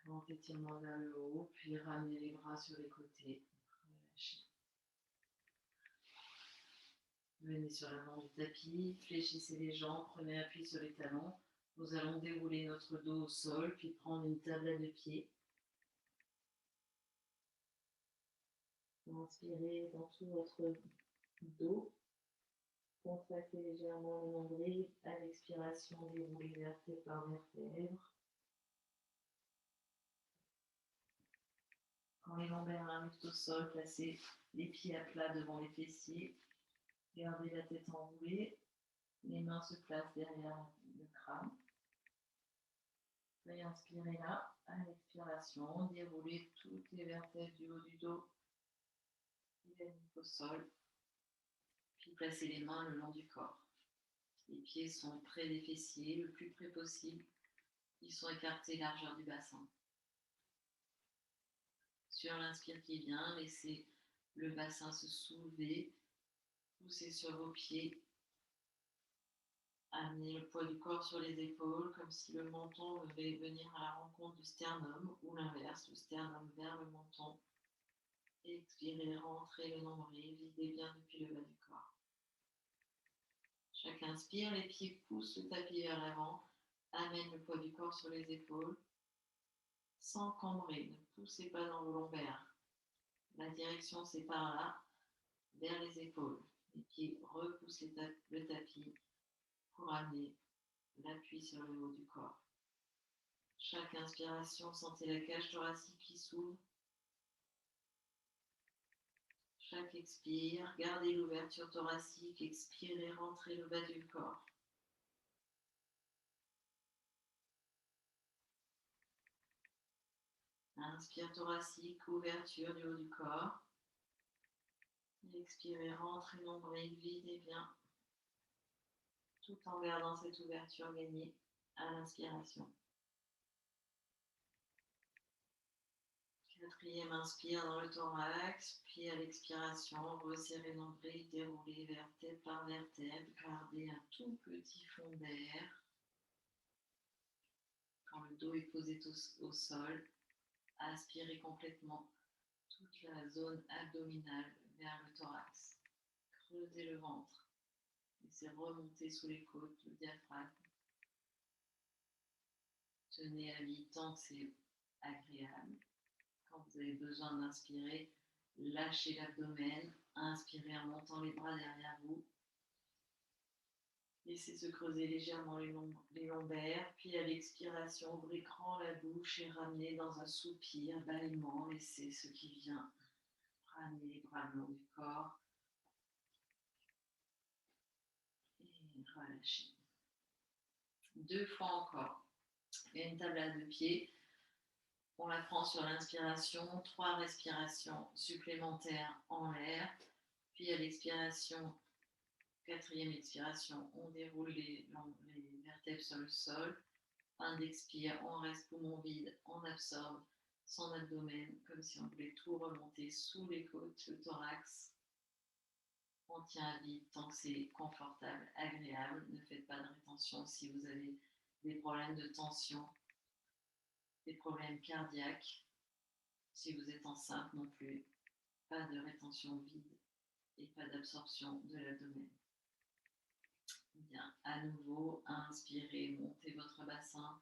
Grand étirement vers le haut, puis ramenez les bras sur les côtés. Relâchez. Venez sur l'avant du tapis, fléchissez les jambes, prenez appui sur les talons. Nous allons dérouler notre dos au sol, puis prendre une tablette de pied. Inspirez dans tout votre dos. Contractez légèrement le nombril. À l'expiration, déroulez vertèbre par vertèbre. Quand les lombaires arrivent au sol, placez les pieds à plat devant les fessiers. Gardez la tête enroulée. Les mains se placent derrière le crâne. Veuillez inspirer là. À l'expiration, déroulez toutes les vertèbres du haut du dos. Au sol. Puis placez les mains le long du corps. Les pieds sont près des fessiers, le plus près possible. Ils sont écartés largeur du bassin. Sur l'inspire qui vient, laissez le bassin se soulever, poussez sur vos pieds, amenez le poids du corps sur les épaules comme si le menton devait venir à la rencontre du sternum ou l'inverse, le sternum vers le menton. Expirez, rentrez le nombril, videz bien depuis le bas du corps. Chaque inspire, les pieds poussent le tapis vers l'avant, amènent le poids du corps sur les épaules, sans cambrer, ne poussez pas dans vos lombaires. La direction c'est par là, vers les épaules. Les pieds repoussent le tapis pour amener l'appui sur le haut du corps. Chaque inspiration, sentez la cage thoracique qui s'ouvre. Chaque expire, gardez l'ouverture thoracique, expirez, rentrez le bas du corps. Inspire thoracique, ouverture du haut du corps. Expirez, rentrez nombril, videz bien, tout en gardant cette ouverture gagnée à l'inspiration. Quatrième, inspire dans le thorax, puis à l'expiration, resserrez nombril, déroulez vertèbre par vertèbre, gardez un tout petit fond d'air. Quand le dos est posé au sol, aspirez complètement toute la zone abdominale vers le thorax. Creusez le ventre, laissez remonter sous les côtes le diaphragme. Tenez à vie tant que c'est agréable. Quand vous avez besoin d'inspirer, lâchez l'abdomen, inspirez en montant les bras derrière vous. Laissez se creuser légèrement les lombaires, puis à l'expiration, ouvrez grand la bouche et ramenez dans un soupir, bâillement, laissez ce qui vient. Ramenez les bras le long du corps et relâchez. 2 fois encore. Une tablade de pied. On la prend sur l'inspiration, 3 respirations supplémentaires en l'air, puis à l'expiration, 4e expiration, on déroule les vertèbres sur le sol. Fin d'expire, on reste poumon vide, on absorbe son abdomen comme si on voulait tout remonter sous les côtes, le thorax. On tient à vide tant que c'est confortable, agréable. Ne faites pas de rétention si vous avez des problèmes de tension, des problèmes cardiaques. Si vous êtes enceinte non plus, pas de rétention vide et pas d'absorption de l'abdomen. Bien, à nouveau, inspirez, montez votre bassin,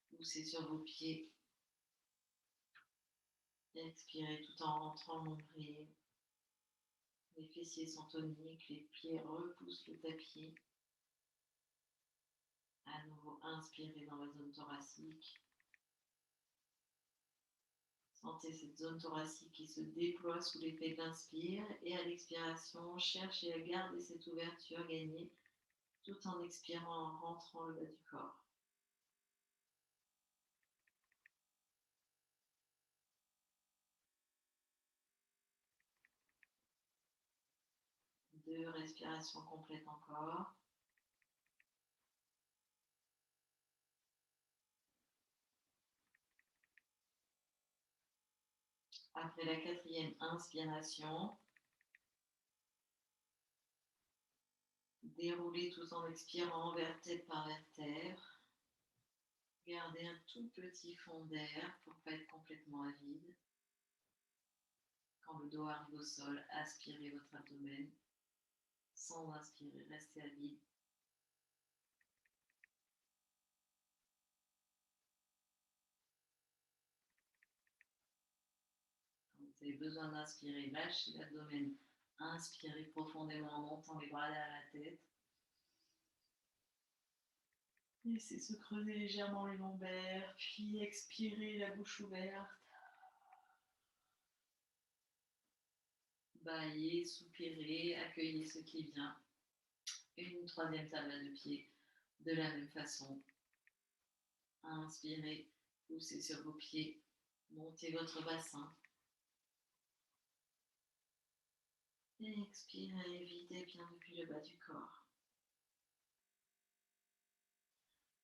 poussez sur vos pieds. Expirez tout en rentrant le nombril. Les fessiers sont toniques, les pieds repoussent le tapis. À nouveau, inspirez dans la zone thoracique. Sentez cette zone thoracique qui se déploie sous l'effet de l'inspire. Et à l'expiration, cherchez à garder cette ouverture gagnée tout en expirant, en rentrant le bas du corps. 2 respirations complètes encore. Après la 4e inspiration, déroulez tout en expirant vertèbre par vertèbre. Gardez un tout petit fond d'air pour ne pas être complètement à vide. Quand le dos arrive au sol, aspirez votre abdomen. Sans inspirer, restez à vide. Quand vous avez besoin d'inspirer, lâchez l'abdomen. Inspirez profondément en montant les bras derrière la tête. Laissez se creuser légèrement les lombaires, puis expirez la bouche ouverte. Baillez, soupirez, accueillez ce qui vient. Une troisième table à deux pieds, de la même façon. Inspirez, poussez sur vos pieds, montez votre bassin. Expirez, videz bien depuis le bas du corps.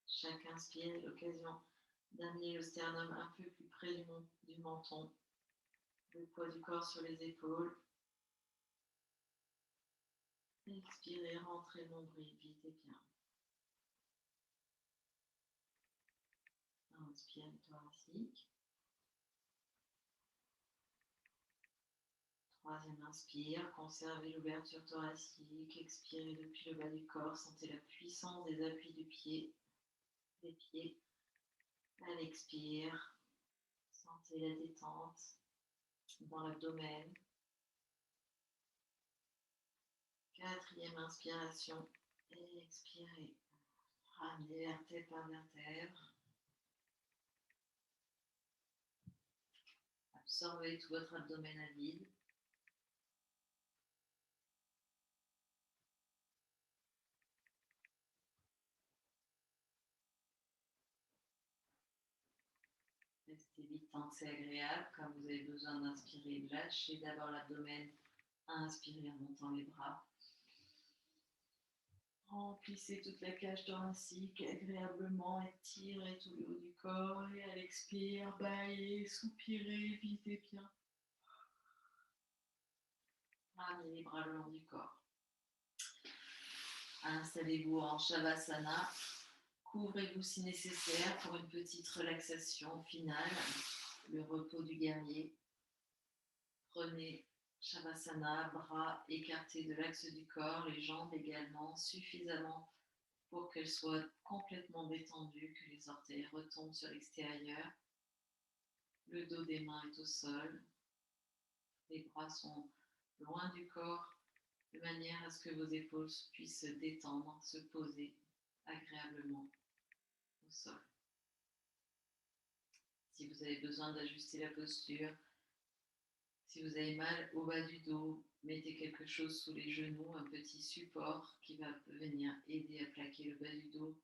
Chaque inspire est l'occasion d'amener le sternum un peu plus près du menton, le poids du corps sur les épaules. Expirez, rentrez le nombril, videz bien. Inspire thoracique. Troisième inspire, conservez l'ouverture thoracique, expirez depuis le bas du corps, sentez la puissance des appuis des pieds. À l'expire, sentez la détente dans l'abdomen. Quatrième inspiration, et expirez, ramenez vertèbre par vertèbre. Absorbez tout votre abdomen à vide. Restez vite tant que c'est agréable. Quand vous avez besoin d'inspirer, lâchez d'abord l'abdomen. Inspirez en montant les bras. Remplissez toute la cage thoracique agréablement, étirez tout le haut du corps et à l'expire, baillez, soupirez, videz bien. Ramenez les bras le long du corps. Installez-vous en Shavasana. Couvrez-vous si nécessaire pour une petite relaxation finale, le repos du guerrier. Prenez Shavasana, bras écartés de l'axe du corps, les jambes également, suffisamment pour qu'elles soient complètement détendues, que les orteils retombent sur l'extérieur. Le dos des mains est au sol. Les bras sont loin du corps, de manière à ce que vos épaules puissent se détendre, se poser agréablement au sol. Si vous avez besoin d'ajuster la posture, si vous avez mal au bas du dos, mettez quelque chose sous les genoux, un petit support qui va venir aider à plaquer le bas du dos.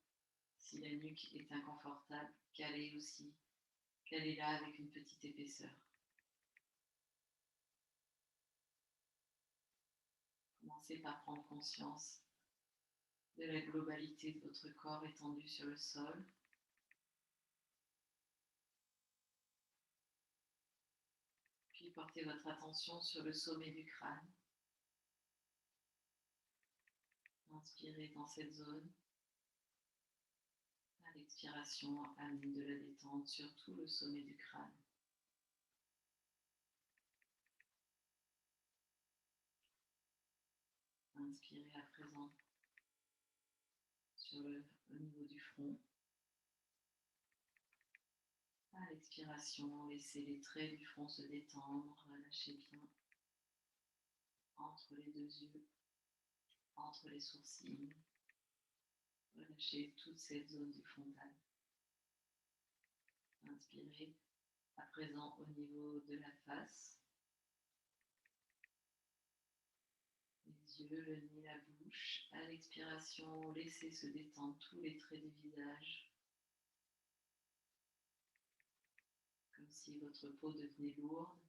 Si la nuque est inconfortable, calez-la avec une petite épaisseur. Commencez par prendre conscience de la globalité de votre corps étendu sur le sol. Puis portez votre attention sur le sommet du crâne. Inspirez dans cette zone. À l'expiration, amenez de la détente sur tout le sommet du crâne. Inspirez à présent au niveau du front. À l'expiration, laissez les traits du front se détendre, relâchez bien entre les deux yeux, entre les sourcils. Relâchez toute cette zone du frontal. Inspirez à présent au niveau de la face. Les yeux, le nez, la bouche. À l'expiration, laissez se détendre tous les traits du visage. Comme si votre peau devenait lourde.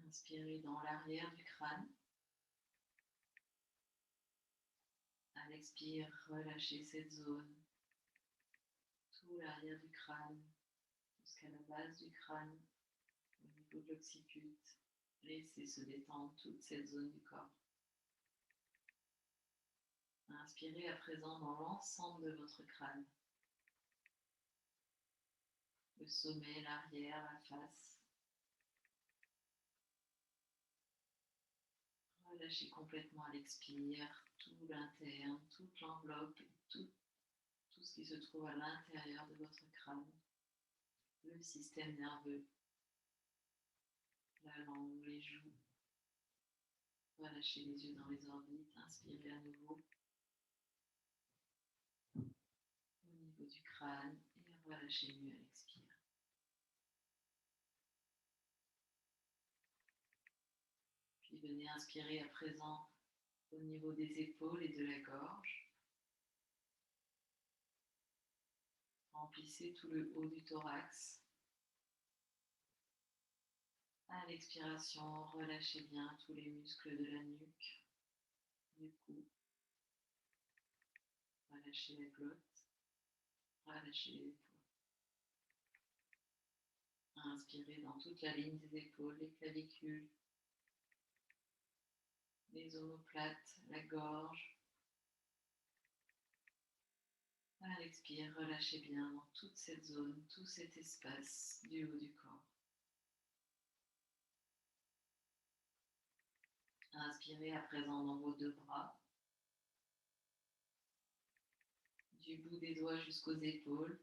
Inspirez dans l'arrière du crâne. À l'expire, relâchez cette zone. Tout l'arrière du crâne, jusqu'à la base du crâne, au niveau de l'occiput. Laissez se détendre toute cette zone du corps. Inspirez à présent dans l'ensemble de votre crâne. Le sommet, l'arrière, la face. Relâchez complètement à l'expire, tout l'interne, toute l'enveloppe, tout ce qui se trouve à l'intérieur de votre crâne. Le système nerveux, la langue, les joues. Relâchez les yeux dans les orbites, inspirez à nouveau au niveau du crâne et relâchez mieux à l'expire. Inspirez à présent au niveau des épaules et de la gorge. Remplissez tout le haut du thorax. À l'expiration, relâchez bien tous les muscles de la nuque, du cou. Relâchez la glotte. Relâchez les épaules. Inspirez dans toute la ligne des épaules, les clavicules, les omoplates, la gorge. À l'expire, relâchez bien dans toute cette zone, tout cet espace du haut du corps. Inspirez à présent dans vos deux bras, du bout des doigts jusqu'aux épaules.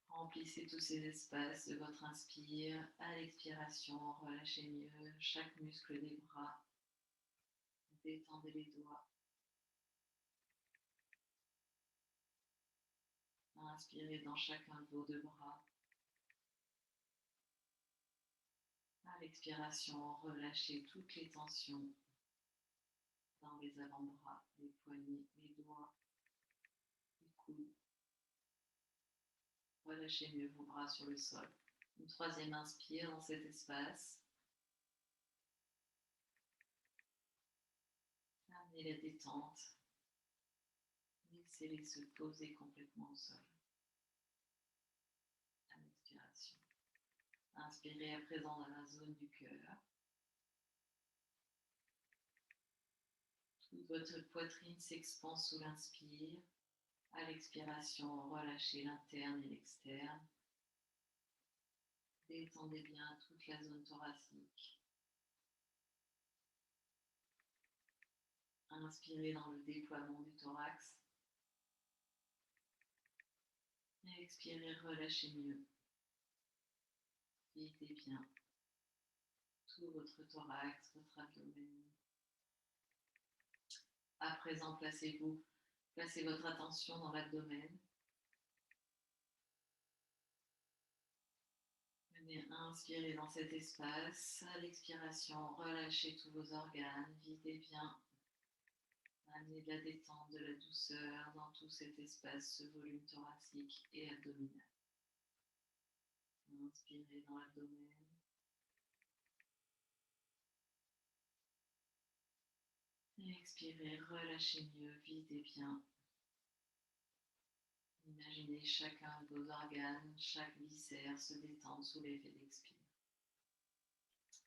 Remplissez tous ces espaces de votre inspire. À l'expiration, relâchez mieux chaque muscle des bras. Détendez les doigts. Inspirez dans chacun de vos deux bras. À l'expiration, relâchez toutes les tensions dans les avant-bras, les poignets, les doigts, les coudes. Relâchez mieux vos bras sur le sol. Une troisième inspire dans cet espace. Amenez la détente. Laissez-les se poser complètement au sol. À l'expiration. Inspirez à présent dans la zone du cœur. Toute votre poitrine s'expand sous l'inspire. À l'expiration, relâchez l'interne et l'externe. Détendez bien toute la zone thoracique. Inspirez dans le déploiement du thorax. Et expirez, relâchez mieux. Videz bien tout votre thorax, votre abdomen. À présent, placez votre attention dans l'abdomen. Venez inspirer dans cet espace. À l'expiration, relâchez tous vos organes. Videz bien. Amenez de la détente, de la douceur dans tout cet espace, ce volume thoracique et abdominal. Inspirez dans l'abdomen. Et expirez, relâchez mieux, videz bien. Imaginez chacun de vos organes, chaque viscère se détendre sous l'effet d'expire.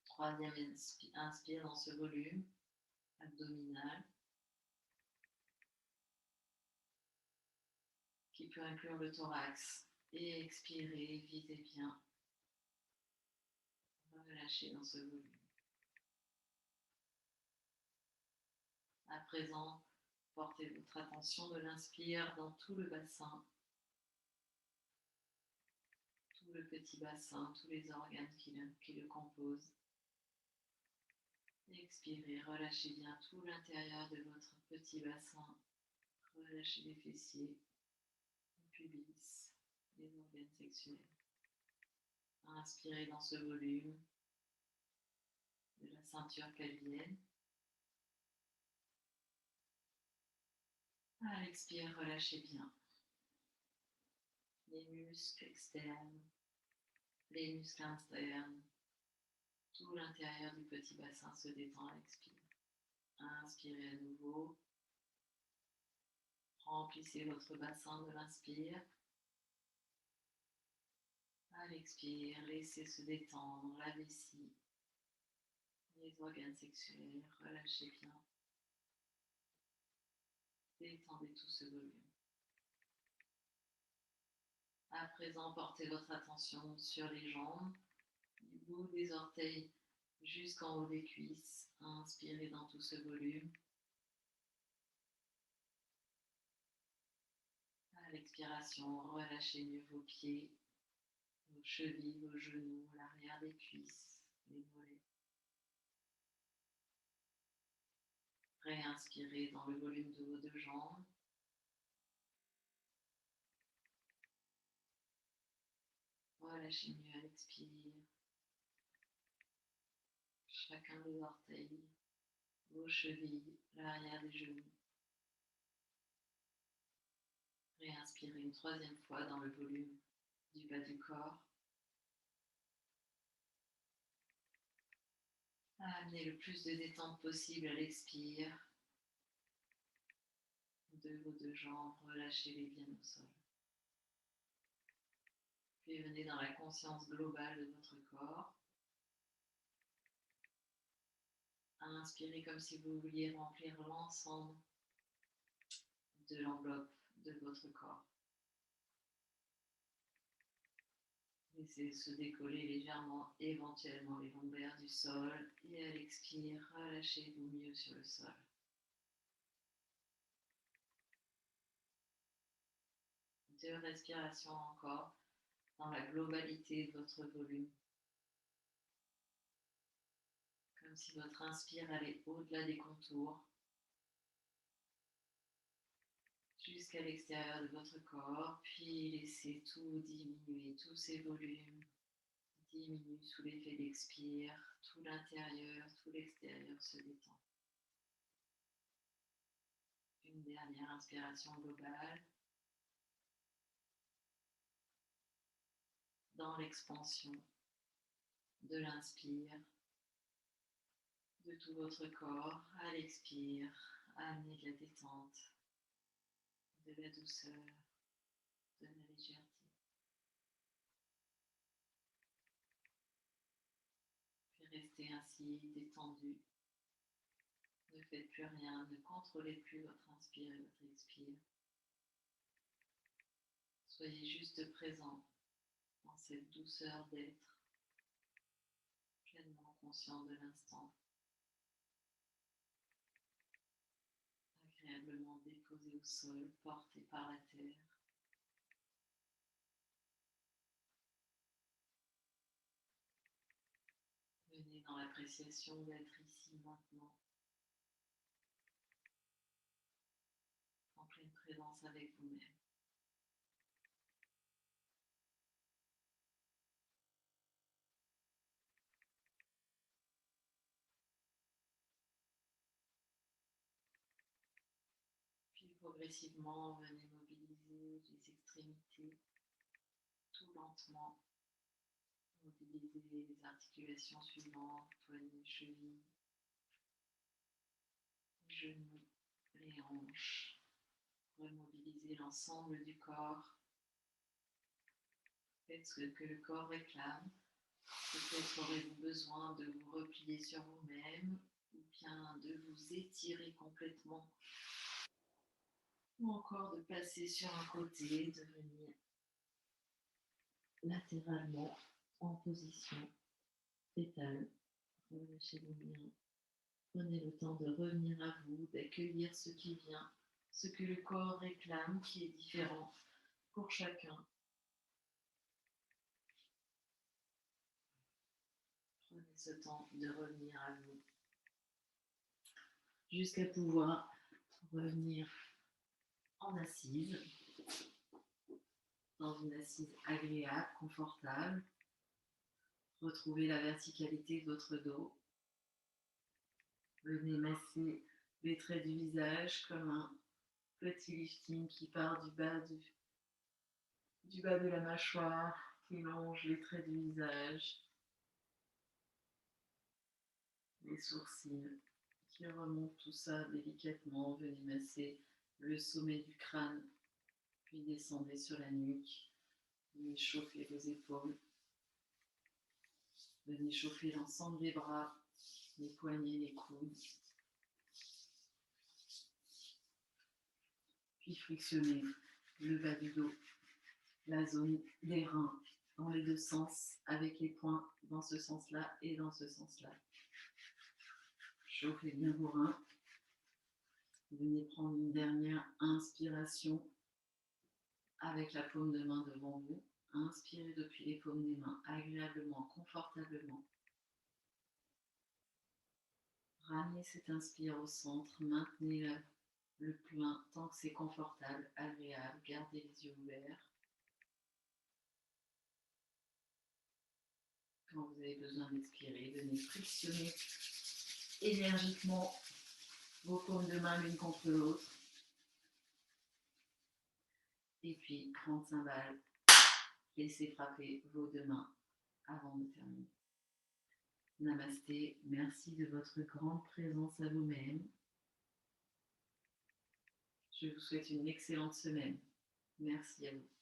Troisième inspire dans ce volume abdominal qui peut inclure le thorax. Et expirez, videz bien. Relâchez dans ce volume. À présent, portez votre attention de l'inspire dans tout le bassin, tout le petit bassin, tous les organes qui le composent. Expirez, relâchez bien tout l'intérieur de votre petit bassin. Relâchez les fessiers, le pubis, les organes sexuels. Inspirez dans ce volume de la ceinture pelvienne. À l'expire, relâchez bien les muscles externes, les muscles internes. Tout l'intérieur du petit bassin se détend à l'expire. Inspirez à nouveau. Remplissez votre bassin de l'inspire. À l'expire, laissez se détendre la vessie, les organes sexuels. Relâchez bien. Détendez tout ce volume. À présent, portez votre attention sur les jambes, du bout des orteils jusqu'en haut des cuisses. Inspirez dans tout ce volume. À l'expiration, relâchez mieux vos pieds, vos chevilles, vos genoux, l'arrière des cuisses, les mollets. Réinspirez dans le volume de vos deux jambes. Relâchez mieux à l'expire. chacun des orteils, vos chevilles, l'arrière des genoux. Réinspirez une troisième fois dans le volume du bas du corps. Amenez le plus de détente possible à l'expire. De vos deux jambes, relâchez-les bien au sol. Puis venez dans la conscience globale de votre corps. Inspirez comme si vous vouliez remplir l'ensemble de l'enveloppe de votre corps. Laissez se décoller légèrement, éventuellement les lombaires du sol. Et à l'expire, relâchez-vous mieux sur le sol. Deux respirations encore dans la globalité de votre volume. Comme si votre inspire allait au-delà des contours, jusqu'à l'extérieur de votre corps, puis laissez tout diminuer, tous ces volumes diminuent sous l'effet d'expire, tout l'intérieur, tout l'extérieur se détend. Une dernière inspiration globale. Dans l'expansion de l'inspire, de tout votre corps, à l'expire, amenez de la détente, de la douceur, de la légèreté. Puis restez ainsi détendu. Ne faites plus rien, ne contrôlez plus votre inspire et votre expire. Soyez juste présent dans cette douceur d'être, pleinement conscient de l'instant, agréablement déposé au sol, porté par la terre. Venez dans l'appréciation d'être ici maintenant, en pleine présence avec vous-même. Puis progressivement, venez mobiliser les extrémités, tout lentement. Mobilisez les articulations suivantes, poignets, chevilles, genoux, les hanches. Remobilisez l'ensemble du corps. Faites ce que le corps réclame. Peut-être aurez-vous besoin de vous replier sur vous-même ou bien de vous étirer complètement ou encore de passer sur un côté, de venir latéralement en position fétale. Relâchez-vous bien. Prenez le temps de revenir à vous, d'accueillir ce qui vient, ce que le corps réclame, qui est différent pour chacun. Prenez ce temps de revenir à vous, jusqu'à pouvoir revenir en assise, dans une assise agréable, confortable. Retrouvez la verticalité de votre dos. Venez masser les traits du visage comme un petit lifting qui part du bas de la mâchoire, qui longe les traits du visage, les sourcils, qui remontent tout ça délicatement. Venez masser le sommet du crâne, puis descendez sur la nuque. Venez chauffer vos épaules. Venez chauffer l'ensemble des bras, les poignets, les coudes. Puis frictionnez le bas du dos, la zone des reins dans les deux sens, avec les poings dans ce sens-là et dans ce sens-là. Chauffez bien vos reins. Venez prendre une dernière inspiration avec la paume de main devant vous. Inspirez depuis les paumes des mains, agréablement, confortablement. Ramenez cette inspire au centre, maintenez le plein tant que c'est confortable, agréable. Gardez les yeux ouverts. Quand vous avez besoin d'expirer, venez frictionner énergiquement vos paumes de main l'une contre l'autre. Et puis 35 balles. Laissez frapper vos deux mains avant de terminer. Namasté, merci de votre grande présence à vous-même. Je vous souhaite une excellente semaine. Merci à vous.